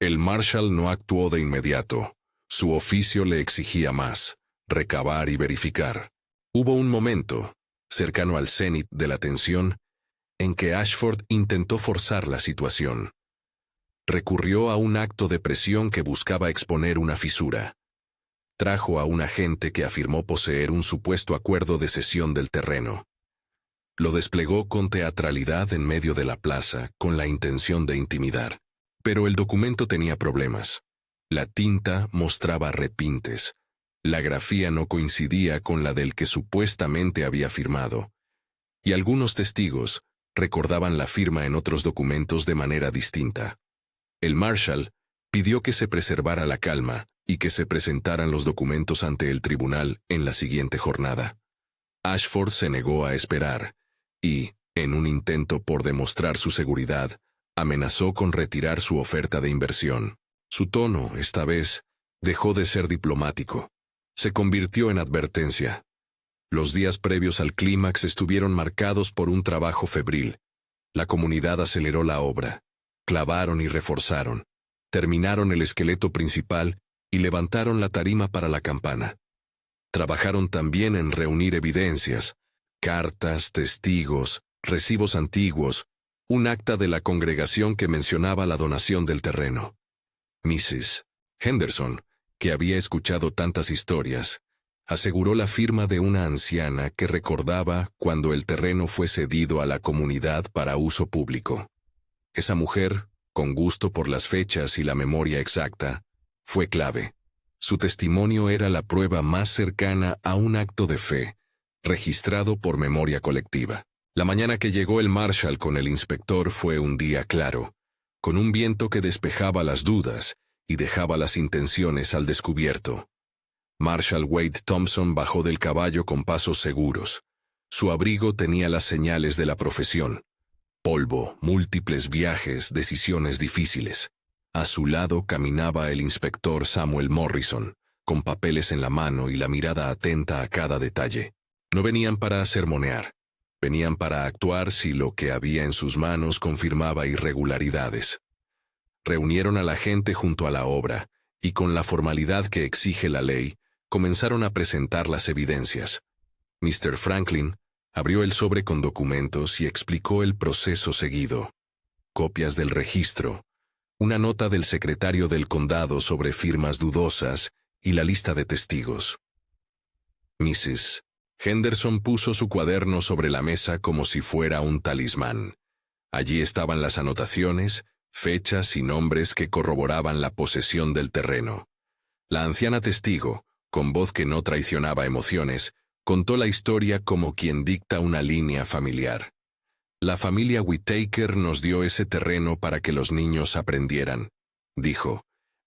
[SPEAKER 1] El marshal no actuó de inmediato. Su oficio le exigía más, recabar y verificar. Hubo un momento, cercano al cenit de la tensión, en que Ashford intentó forzar la situación. Recurrió a un acto de presión que buscaba exponer una fisura. Trajo a un agente que afirmó poseer un supuesto acuerdo de cesión del terreno. Lo desplegó con teatralidad en medio de la plaza con la intención de intimidar. Pero el documento tenía problemas. La tinta mostraba repintes. La grafía no coincidía con la del que supuestamente había firmado. Y algunos testigos recordaban la firma en otros documentos de manera distinta. El marshal pidió que se preservara la calma y que se presentaran los documentos ante el tribunal en la siguiente jornada. Ashford se negó a esperar y, en un intento por demostrar su seguridad, amenazó con retirar su oferta de inversión. Su tono, esta vez, dejó de ser diplomático. Se convirtió en advertencia. Los días previos al clímax estuvieron marcados por un trabajo febril. La comunidad aceleró la obra. Clavaron y reforzaron. Terminaron el esqueleto principal y levantaron la tarima para la campana. Trabajaron también en reunir evidencias, cartas, testigos, recibos antiguos, un acta de la congregación que mencionaba la donación del terreno. Mrs. Henderson, que había escuchado tantas historias, aseguró la firma de una anciana que recordaba cuando el terreno fue cedido a la comunidad para uso público. Esa mujer, con gusto por las fechas y la memoria exacta, fue clave. Su testimonio era la prueba más cercana a un acto de fe, registrado por memoria colectiva. La mañana que llegó el Marshal con el inspector fue un día claro, con un viento que despejaba las dudas y dejaba las intenciones al descubierto. Marshal Wade Thompson bajó del caballo con pasos seguros. Su abrigo tenía las señales de la profesión. Polvo, múltiples viajes, decisiones difíciles. A su lado caminaba el inspector Samuel Morrison, con papeles en la mano y la mirada atenta a cada detalle. No venían para sermonear. Venían para actuar si lo que había en sus manos confirmaba irregularidades. Reunieron a la gente junto a la obra, y con la formalidad que exige la ley, comenzaron a presentar las evidencias. Mr. Franklin abrió el sobre con documentos y explicó el proceso seguido. Copias del registro, una nota del secretario del condado sobre firmas dudosas y la lista de testigos. Mrs. Henderson puso su cuaderno sobre la mesa como si fuera un talismán. Allí estaban las anotaciones, fechas y nombres que corroboraban la posesión del terreno. La anciana testigo, con voz que no traicionaba emociones, contó la historia como quien dicta una línea familiar. La familia Whittaker nos dio ese terreno para que los niños aprendieran, dijo,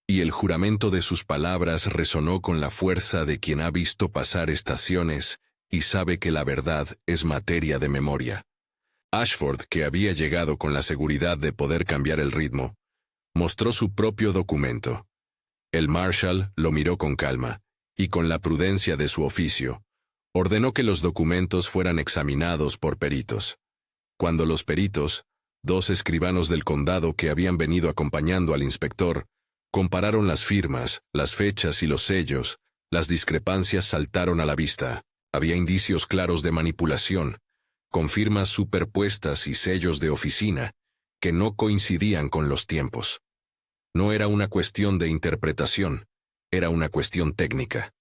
[SPEAKER 1] y el juramento de sus palabras resonó con la fuerza de quien ha visto pasar estaciones y sabe que la verdad es materia de memoria. Ashford, que había llegado con la seguridad de poder cambiar el ritmo, mostró su propio documento. El Marshal lo miró con calma, y con la prudencia de su oficio, ordenó que los documentos fueran examinados por peritos. Cuando los peritos, dos escribanos del condado que habían venido acompañando al inspector, compararon las firmas, las fechas y los sellos, las discrepancias saltaron a la vista. Había indicios claros de manipulación, con firmas superpuestas y sellos de oficina, que no coincidían con los tiempos. No era una cuestión de interpretación, era una cuestión técnica.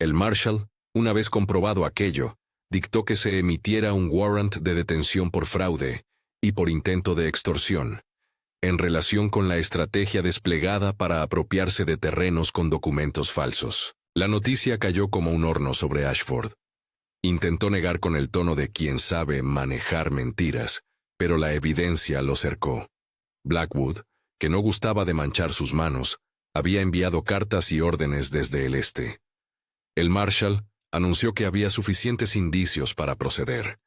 [SPEAKER 1] El Marshal, una vez comprobado aquello, dictó que se emitiera un warrant de detención por fraude y por intento de extorsión, en relación con la estrategia desplegada para apropiarse de terrenos con documentos falsos. La noticia cayó como un horno sobre Ashford. Intentó negar con el tono de quien sabe manejar mentiras, pero la evidencia lo cercó. Blackwood, que no gustaba de manchar sus manos, había enviado cartas y órdenes desde el este. El Marshal anunció que había suficientes indicios para proceder,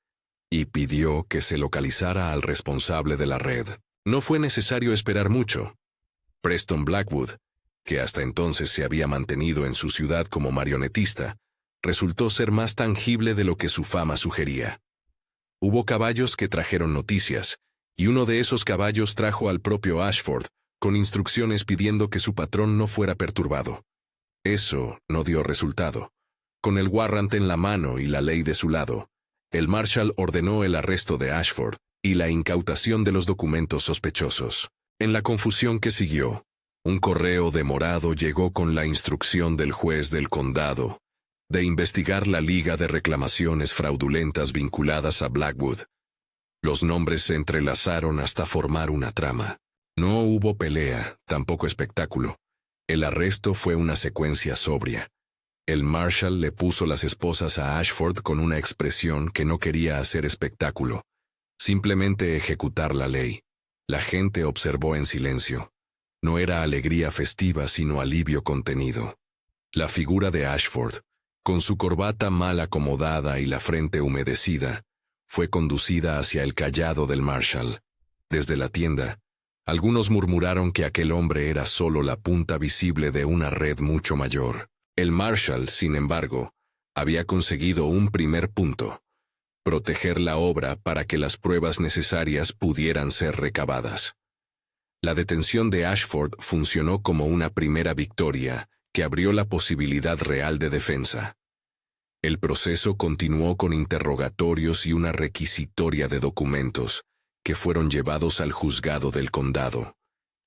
[SPEAKER 1] y pidió que se localizara al responsable de la red. No fue necesario esperar mucho. Preston Blackwood, que hasta entonces se había mantenido en su ciudad como marionetista, resultó ser más tangible de lo que su fama sugería. Hubo caballos que trajeron noticias, y uno de esos caballos trajo al propio Ashford, con instrucciones pidiendo que su patrón no fuera perturbado. Eso no dio resultado. Con el warrant en la mano y la ley de su lado, el Marshal ordenó el arresto de Ashford y la incautación de los documentos sospechosos. En la confusión que siguió, un correo demorado llegó con la instrucción del juez del condado de investigar la liga de reclamaciones fraudulentas vinculadas a Blackwood. Los nombres se entrelazaron hasta formar una trama. No hubo pelea, tampoco espectáculo. El arresto fue una secuencia sobria. El Marshal le puso las esposas a Ashford con una expresión que no quería hacer espectáculo, simplemente ejecutar la ley. La gente observó en silencio. No era alegría festiva sino alivio contenido. La figura de Ashford, con su corbata mal acomodada y la frente humedecida, fue conducida hacia el cayado del Marshal. Desde la tienda, algunos murmuraron que aquel hombre era solo la punta visible de una red mucho mayor. El Marshal, sin embargo, había conseguido un primer punto: proteger la obra para que las pruebas necesarias pudieran ser recabadas. La detención de Ashford funcionó como una primera victoria que abrió la posibilidad real de defensa. El proceso continuó con interrogatorios y una requisitoria de documentos, que fueron llevados al juzgado del condado.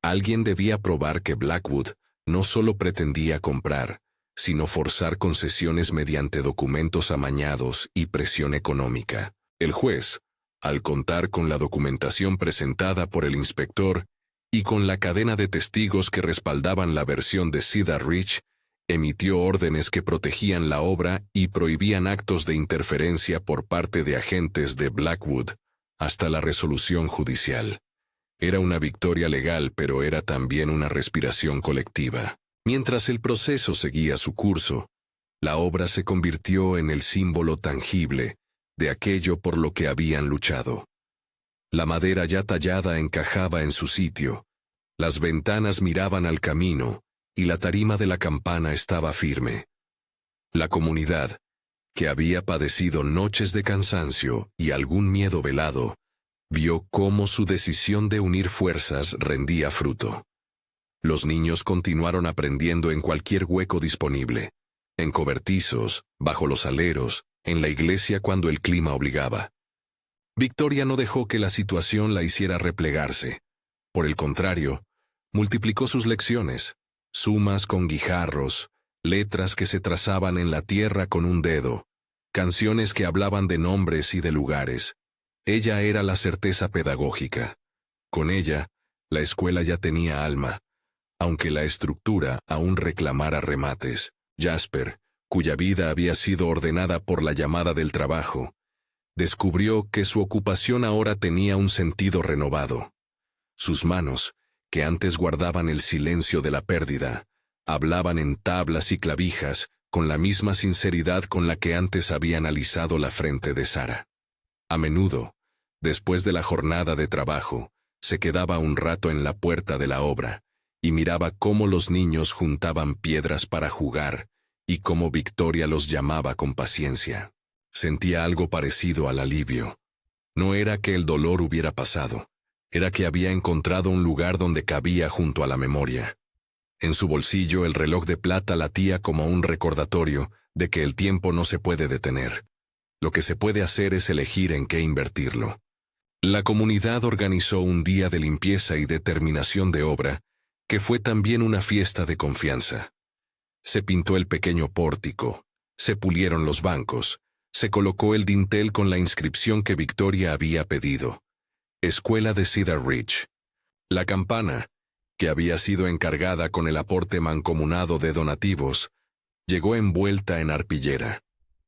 [SPEAKER 1] Alguien debía probar que Blackwood no solo pretendía comprar, sino forzar concesiones mediante documentos amañados y presión económica. El juez, al contar con la documentación presentada por el inspector y con la cadena de testigos que respaldaban la versión de Cedar Ridge, emitió órdenes que protegían la obra y prohibían actos de interferencia por parte de agentes de Blackwood, hasta la resolución judicial. Era una victoria legal, pero era también una respiración colectiva. Mientras el proceso seguía su curso, la obra se convirtió en el símbolo tangible de aquello por lo que habían luchado. La madera ya tallada encajaba en su sitio, las ventanas miraban al camino, y la tarima de la campana estaba firme. La comunidad, que había padecido noches de cansancio y algún miedo velado, vio cómo su decisión de unir fuerzas rendía fruto. Los niños continuaron aprendiendo en cualquier hueco disponible, en cobertizos, bajo los aleros, en la iglesia cuando el clima obligaba. Victoria no dejó que la situación la hiciera replegarse. Por el contrario, multiplicó sus lecciones, sumas con guijarros, letras que se trazaban en la tierra con un dedo, canciones que hablaban de nombres y de lugares. Ella era la certeza pedagógica. Con ella, la escuela ya tenía alma, aunque la estructura aún reclamara remates. Jasper, cuya vida había sido ordenada por la llamada del trabajo, descubrió que su ocupación ahora tenía un sentido renovado. Sus manos, que antes guardaban el silencio de la pérdida, hablaban en tablas y clavijas con la misma sinceridad con la que antes habían alisado la frente de Sara. A menudo, después de la jornada de trabajo, se quedaba un rato en la puerta de la obra y miraba cómo los niños juntaban piedras para jugar y cómo Victoria los llamaba con paciencia. Sentía algo parecido al alivio. No era que el dolor hubiera pasado, era que había encontrado un lugar donde cabía junto a la memoria. En su bolsillo el reloj de plata latía como un recordatorio de que el tiempo no se puede detener. Lo que se puede hacer es elegir en qué invertirlo. La comunidad organizó un día de limpieza y de terminación de obra, que fue también una fiesta de confianza. Se pintó el pequeño pórtico, se pulieron los bancos, se colocó el dintel con la inscripción que Victoria había pedido: Escuela de Cedar Ridge. La campana, que había sido encargada con el aporte mancomunado de donativos, llegó envuelta en arpillera.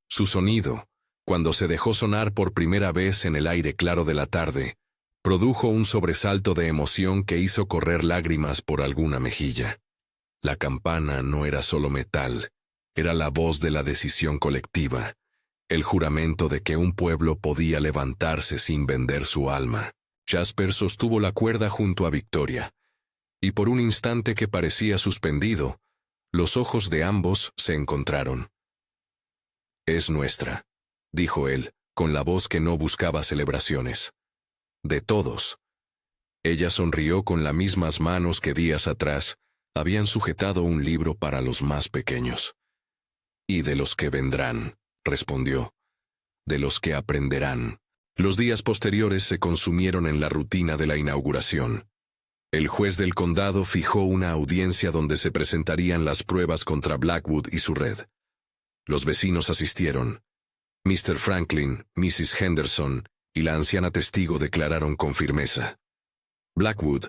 [SPEAKER 1] Su sonido, cuando se dejó sonar por primera vez en el aire claro de la tarde, produjo un sobresalto de emoción que hizo correr lágrimas por alguna mejilla. La campana no era solo metal, era la voz de la decisión colectiva, el juramento de que un pueblo podía levantarse sin vender su alma. Jasper sostuvo la cuerda junto a Victoria, y por un instante que parecía suspendido, los ojos de ambos se encontraron. «Es nuestra», dijo él, con la voz que no buscaba celebraciones. «De todos». Ella sonrió con las mismas manos que días atrás habían sujetado un libro para los más pequeños. «Y de los que vendrán», respondió, «de los que aprenderán». Los días posteriores se consumieron en la rutina de la inauguración. El juez del condado fijó una audiencia donde se presentarían las pruebas contra Blackwood y su red. Los vecinos asistieron. Mr. Franklin, Mrs. Henderson y la anciana testigo declararon con firmeza. Blackwood,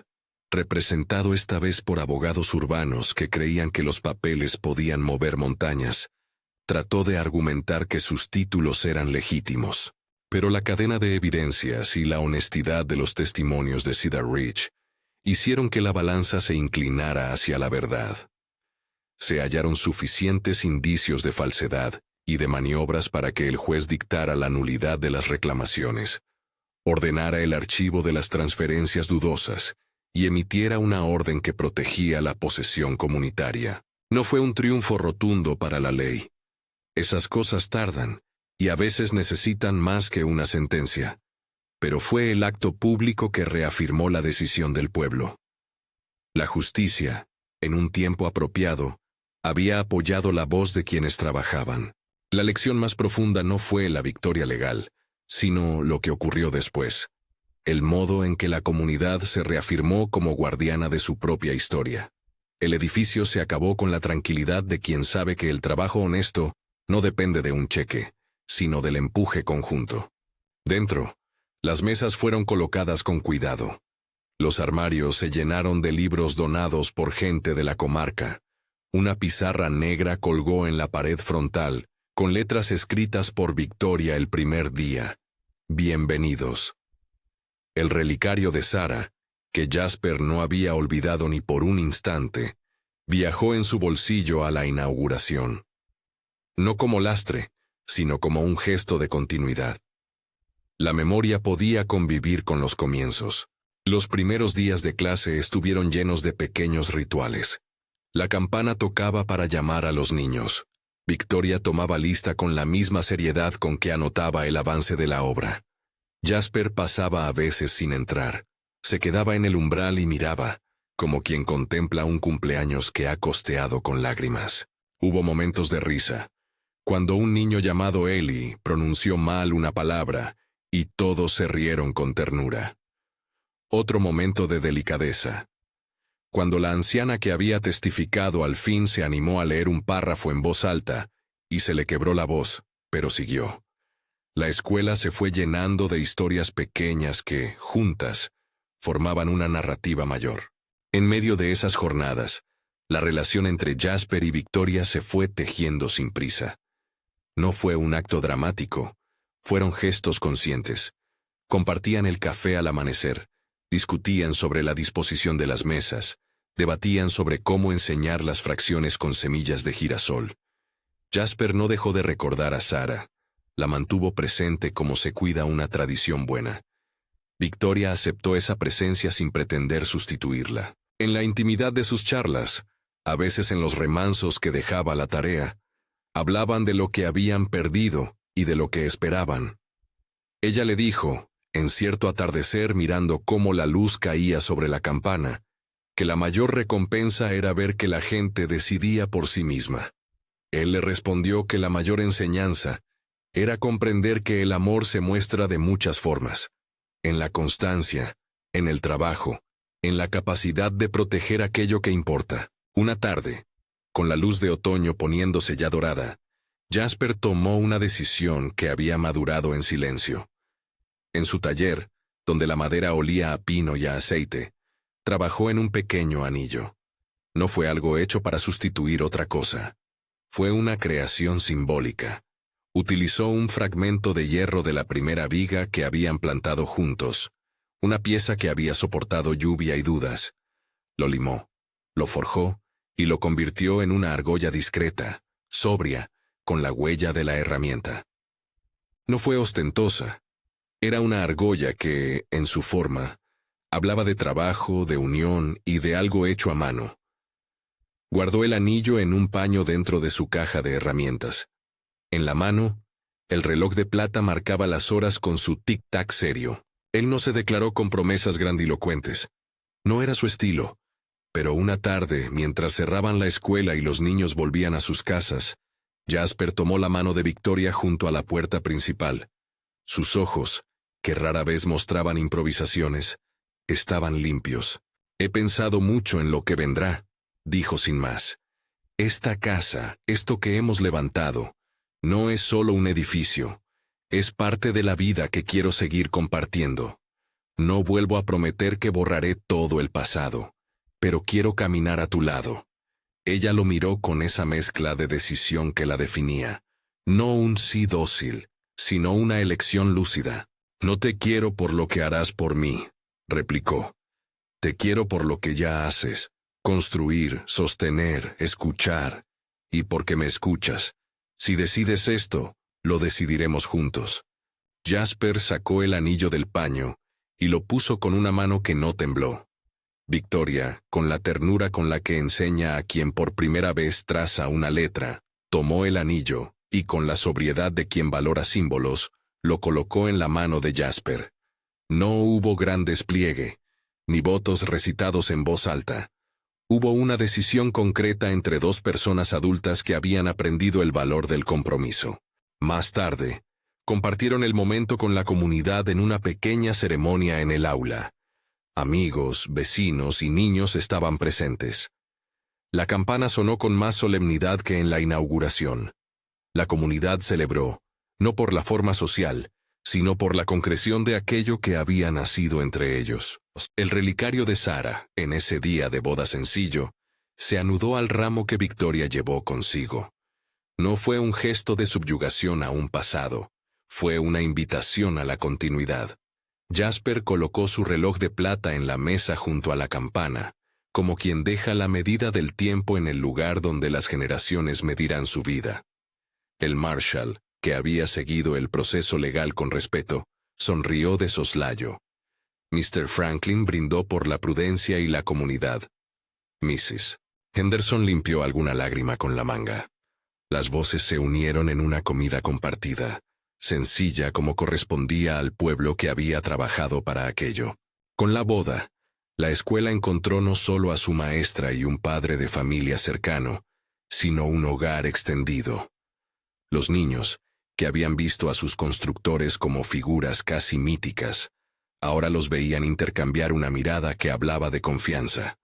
[SPEAKER 1] representado esta vez por abogados urbanos que creían que los papeles podían mover montañas, trató de argumentar que sus títulos eran legítimos. Pero la cadena de evidencias y la honestidad de los testimonios de Cedar Ridge hicieron que la balanza se inclinara hacia la verdad. Se hallaron suficientes indicios de falsedad y de maniobras para que el juez dictara la nulidad de las reclamaciones, ordenara el archivo de las transferencias dudosas y emitiera una orden que protegía la posesión comunitaria. No fue un triunfo rotundo para la ley. Esas cosas tardan, y a veces necesitan más que una sentencia. Pero fue el acto público que reafirmó la decisión del pueblo. La justicia, en un tiempo apropiado, había apoyado la voz de quienes trabajaban. La lección más profunda no fue la victoria legal, sino lo que ocurrió después, el modo en que la comunidad se reafirmó como guardiana de su propia historia. El edificio se acabó con la tranquilidad de quien sabe que el trabajo honesto no depende de un cheque, sino del empuje conjunto. Dentro, las mesas fueron colocadas con cuidado. Los armarios se llenaron de libros donados por gente de la comarca. Una pizarra negra colgó en la pared frontal, con letras escritas por Victoria el primer día. Bienvenidos. El relicario de Sara, que Jasper no había olvidado ni por un instante, viajó en su bolsillo a la inauguración. No como lastre, sino como un gesto de continuidad. La memoria podía convivir con los comienzos. Los primeros días de clase estuvieron llenos de pequeños rituales. La campana tocaba para llamar a los niños. Victoria tomaba lista con la misma seriedad con que anotaba el avance de la obra. Jasper pasaba a veces sin entrar. Se quedaba en el umbral y miraba, como quien contempla un cumpleaños que ha costeado con lágrimas. Hubo momentos de risa, cuando un niño llamado Eli pronunció mal una palabra, y todos se rieron con ternura. Otro momento de delicadeza, cuando la anciana que había testificado al fin se animó a leer un párrafo en voz alta, y se le quebró la voz, pero siguió. La escuela se fue llenando de historias pequeñas que, juntas, formaban una narrativa mayor. En medio de esas jornadas, la relación entre Jasper y Victoria se fue tejiendo sin prisa. No fue un acto dramático, fueron gestos conscientes. Compartían el café al amanecer, discutían sobre la disposición de las mesas, debatían sobre cómo enseñar las fracciones con semillas de girasol. Jasper no dejó de recordar a Sara, la mantuvo presente como se cuida una tradición buena. Victoria aceptó esa presencia sin pretender sustituirla. En la intimidad de sus charlas, a veces en los remansos que dejaba la tarea, hablaban de lo que habían perdido y de lo que esperaban. Ella le dijo, en cierto atardecer mirando cómo la luz caía sobre la campana, que la mayor recompensa era ver que la gente decidía por sí misma. Él le respondió que la mayor enseñanza era comprender que el amor se muestra de muchas formas, en la constancia, en el trabajo, en la capacidad de proteger aquello que importa. Una tarde, con la luz de otoño poniéndose ya dorada, Jasper tomó una decisión que había madurado en silencio. En su taller, donde la madera olía a pino y a aceite, trabajó en un pequeño anillo. No fue algo hecho para sustituir otra cosa. Fue una creación simbólica. Utilizó un fragmento de hierro de la primera viga que habían plantado juntos, una pieza que había soportado lluvia y dudas. Lo limó, lo forjó y lo convirtió en una argolla discreta, sobria, con la huella de la herramienta. No fue ostentosa. Era una argolla que, en su forma, hablaba de trabajo, de unión y de algo hecho a mano. Guardó el anillo en un paño dentro de su caja de herramientas. En la mano, el reloj de plata marcaba las horas con su tic-tac serio. Él no se declaró con promesas grandilocuentes. No era su estilo. Pero una tarde, mientras cerraban la escuela y los niños volvían a sus casas, Jasper tomó la mano de Victoria junto a la puerta principal. Sus ojos, que rara vez mostraban improvisaciones, estaban limpios. He pensado mucho en lo que vendrá, dijo sin más. Esta casa, esto que hemos levantado, no es solo un edificio, es parte de la vida que quiero seguir compartiendo. No vuelvo a prometer que borraré todo el pasado, pero quiero caminar a tu lado. Ella lo miró con esa mezcla de decisión que la definía. No un sí dócil, sino una elección lúcida. No te quiero por lo que harás por mí, replicó. Te quiero por lo que ya haces, construir, sostener, escuchar, y porque me escuchas. Si decides esto, lo decidiremos juntos. Jasper sacó el anillo del paño y lo puso con una mano que no tembló. Victoria, con la ternura con la que enseña a quien por primera vez traza una letra, tomó el anillo y con la sobriedad de quien valora símbolos, lo colocó en la mano de Jasper. No hubo gran despliegue, ni votos recitados en voz alta. Hubo una decisión concreta entre dos personas adultas que habían aprendido el valor del compromiso. Más tarde, compartieron el momento con la comunidad en una pequeña ceremonia en el aula. Amigos, vecinos y niños estaban presentes. La campana sonó con más solemnidad que en la inauguración. La comunidad celebró, no por la forma social, sino por la concreción de aquello que había nacido entre ellos. El relicario de Sarah, en ese día de boda sencillo, se anudó al ramo que Victoria llevó consigo. No fue un gesto de subyugación a un pasado, fue una invitación a la continuidad. Jasper colocó su reloj de plata en la mesa junto a la campana, como quien deja la medida del tiempo en el lugar donde las generaciones medirán su vida. El Marshal, que había seguido el proceso legal con respeto, sonrió de soslayo. Mr. Franklin brindó por la prudencia y la comunidad. Mrs. Henderson limpió alguna lágrima con la manga. Las voces se unieron en una comida compartida, sencilla como correspondía al pueblo que había trabajado para aquello. Con la boda, la escuela encontró no solo a su maestra y un padre de familia cercano, sino un hogar extendido. Los niños, que habían visto a sus constructores como figuras casi míticas, ahora los veían intercambiar una mirada que hablaba de confianza.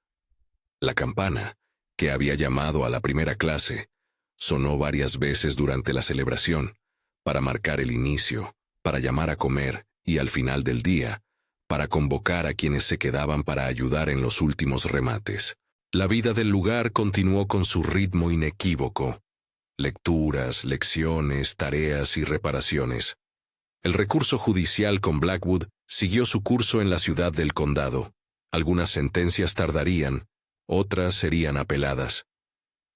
[SPEAKER 1] La campana, que había llamado a la primera clase, sonó varias veces durante la celebración, para marcar el inicio, para llamar a comer y al final del día, para convocar a quienes se quedaban para ayudar en los últimos remates. La vida del lugar continuó con su ritmo inequívoco. Lecturas, lecciones, tareas y reparaciones. El recurso judicial con Blackwood siguió su curso en la ciudad del condado. Algunas sentencias tardarían, otras serían apeladas.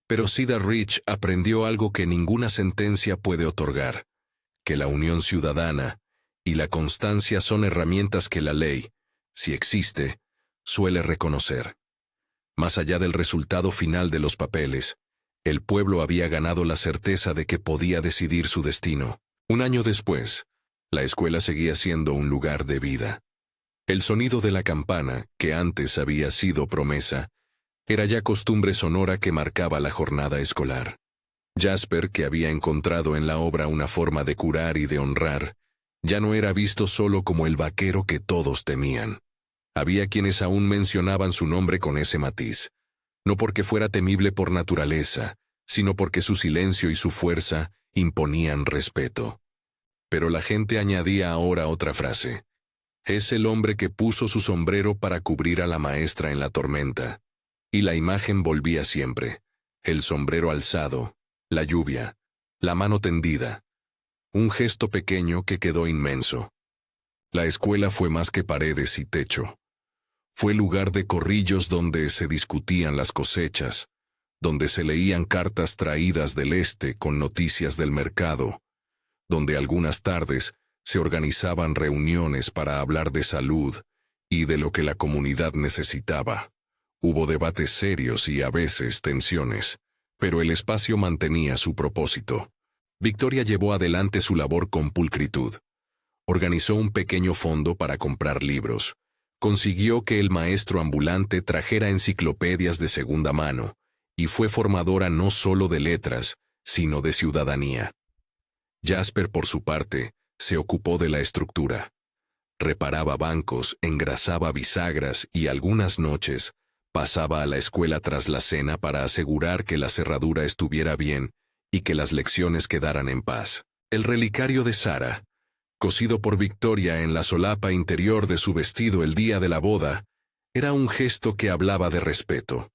[SPEAKER 1] Pero Cedar Ridge aprendió algo que ninguna sentencia puede otorgar, que la unión ciudadana y la constancia son herramientas que la ley, si existe, suele reconocer. Más allá del resultado final de los papeles, el pueblo había ganado la certeza de que podía decidir su destino. Un año después, la escuela seguía siendo un lugar de vida. El sonido de la campana, que antes había sido promesa, era ya costumbre sonora que marcaba la jornada escolar. Jasper, que había encontrado en la obra una forma de curar y de honrar, ya no era visto solo como el vaquero que todos temían. Había quienes aún mencionaban su nombre con ese matiz, no porque fuera temible por naturaleza, sino porque su silencio y su fuerza imponían respeto. Pero la gente añadía ahora otra frase. Es el hombre que puso su sombrero para cubrir a la maestra en la tormenta. Y la imagen volvía siempre. El sombrero alzado, la lluvia, la mano tendida. Un gesto pequeño que quedó inmenso. La escuela fue más que paredes y techo. Fue lugar de corrillos donde se discutían las cosechas, donde se leían cartas traídas del este con noticias del mercado, donde algunas tardes se organizaban reuniones para hablar de salud y de lo que la comunidad necesitaba. Hubo debates serios y a veces tensiones, pero el espacio mantenía su propósito. Victoria llevó adelante su labor con pulcritud. Organizó un pequeño fondo para comprar libros. Consiguió que el maestro ambulante trajera enciclopedias de segunda mano, y fue formadora no solo de letras, sino de ciudadanía. Jasper, por su parte, se ocupó de la estructura. Reparaba bancos, engrasaba bisagras y algunas noches pasaba a la escuela tras la cena para asegurar que la cerradura estuviera bien y que las lecciones quedaran en paz. El relicario de Sarah, cosido por Victoria en la solapa interior de su vestido el día de la boda, era un gesto que hablaba de respeto.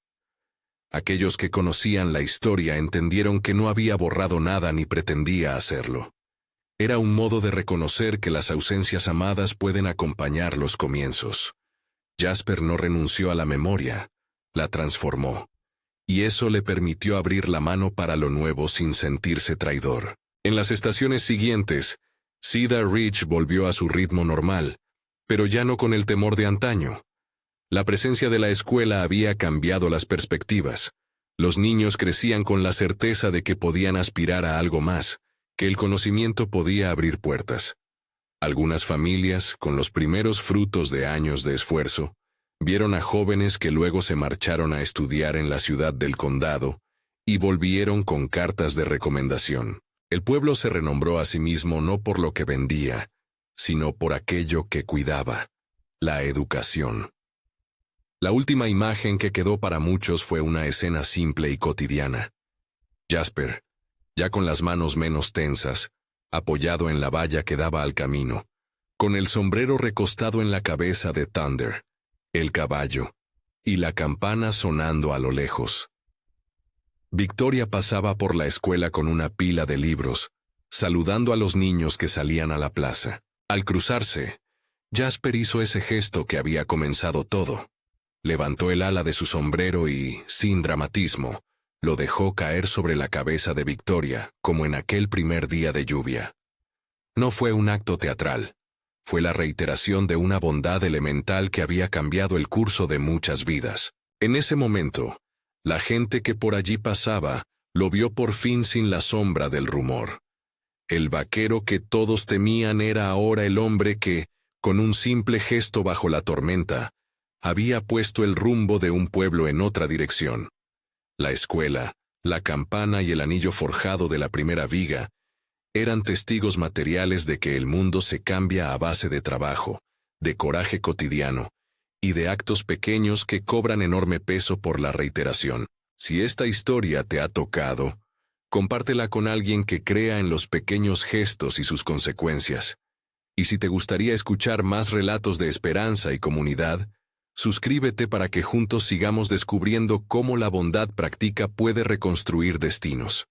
[SPEAKER 1] Aquellos que conocían la historia entendieron que no había borrado nada ni pretendía hacerlo. Era un modo de reconocer que las ausencias amadas pueden acompañar los comienzos. Jasper no renunció a la memoria, la transformó, y eso le permitió abrir la mano para lo nuevo sin sentirse traidor. En las estaciones siguientes, Cedar Ridge volvió a su ritmo normal, pero ya no con el temor de antaño. La presencia de la escuela había cambiado las perspectivas. Los niños crecían con la certeza de que podían aspirar a algo más, que el conocimiento podía abrir puertas. Algunas familias, con los primeros frutos de años de esfuerzo, vieron a jóvenes que luego se marcharon a estudiar en la ciudad del condado y volvieron con cartas de recomendación. El pueblo se renombró a sí mismo no por lo que vendía, sino por aquello que cuidaba, la educación. La última imagen que quedó para muchos fue una escena simple y cotidiana. Jasper, ya con las manos menos tensas, apoyado en la valla que daba al camino, con el sombrero recostado en la cabeza de Thunder, el caballo, y la campana sonando a lo lejos. Victoria pasaba por la escuela con una pila de libros, saludando a los niños que salían a la plaza. Al cruzarse, Jasper hizo ese gesto que había comenzado todo. Levantó el ala de su sombrero y, sin dramatismo, lo dejó caer sobre la cabeza de Victoria, como en aquel primer día de lluvia. No fue un acto teatral. Fue la reiteración de una bondad elemental que había cambiado el curso de muchas vidas. En ese momento, la gente que por allí pasaba lo vio por fin sin la sombra del rumor. El vaquero que todos temían era ahora el hombre que, con un simple gesto bajo la tormenta, había puesto el rumbo de un pueblo en otra dirección. La escuela, la campana y el anillo forjado de la primera viga eran testigos materiales de que el mundo se cambia a base de trabajo, de coraje cotidiano y de actos pequeños que cobran enorme peso por la reiteración. Si esta historia te ha tocado, compártela con alguien que crea en los pequeños gestos y sus consecuencias. Y si te gustaría escuchar más relatos de esperanza y comunidad, suscríbete para que juntos sigamos descubriendo cómo la bondad práctica puede reconstruir destinos.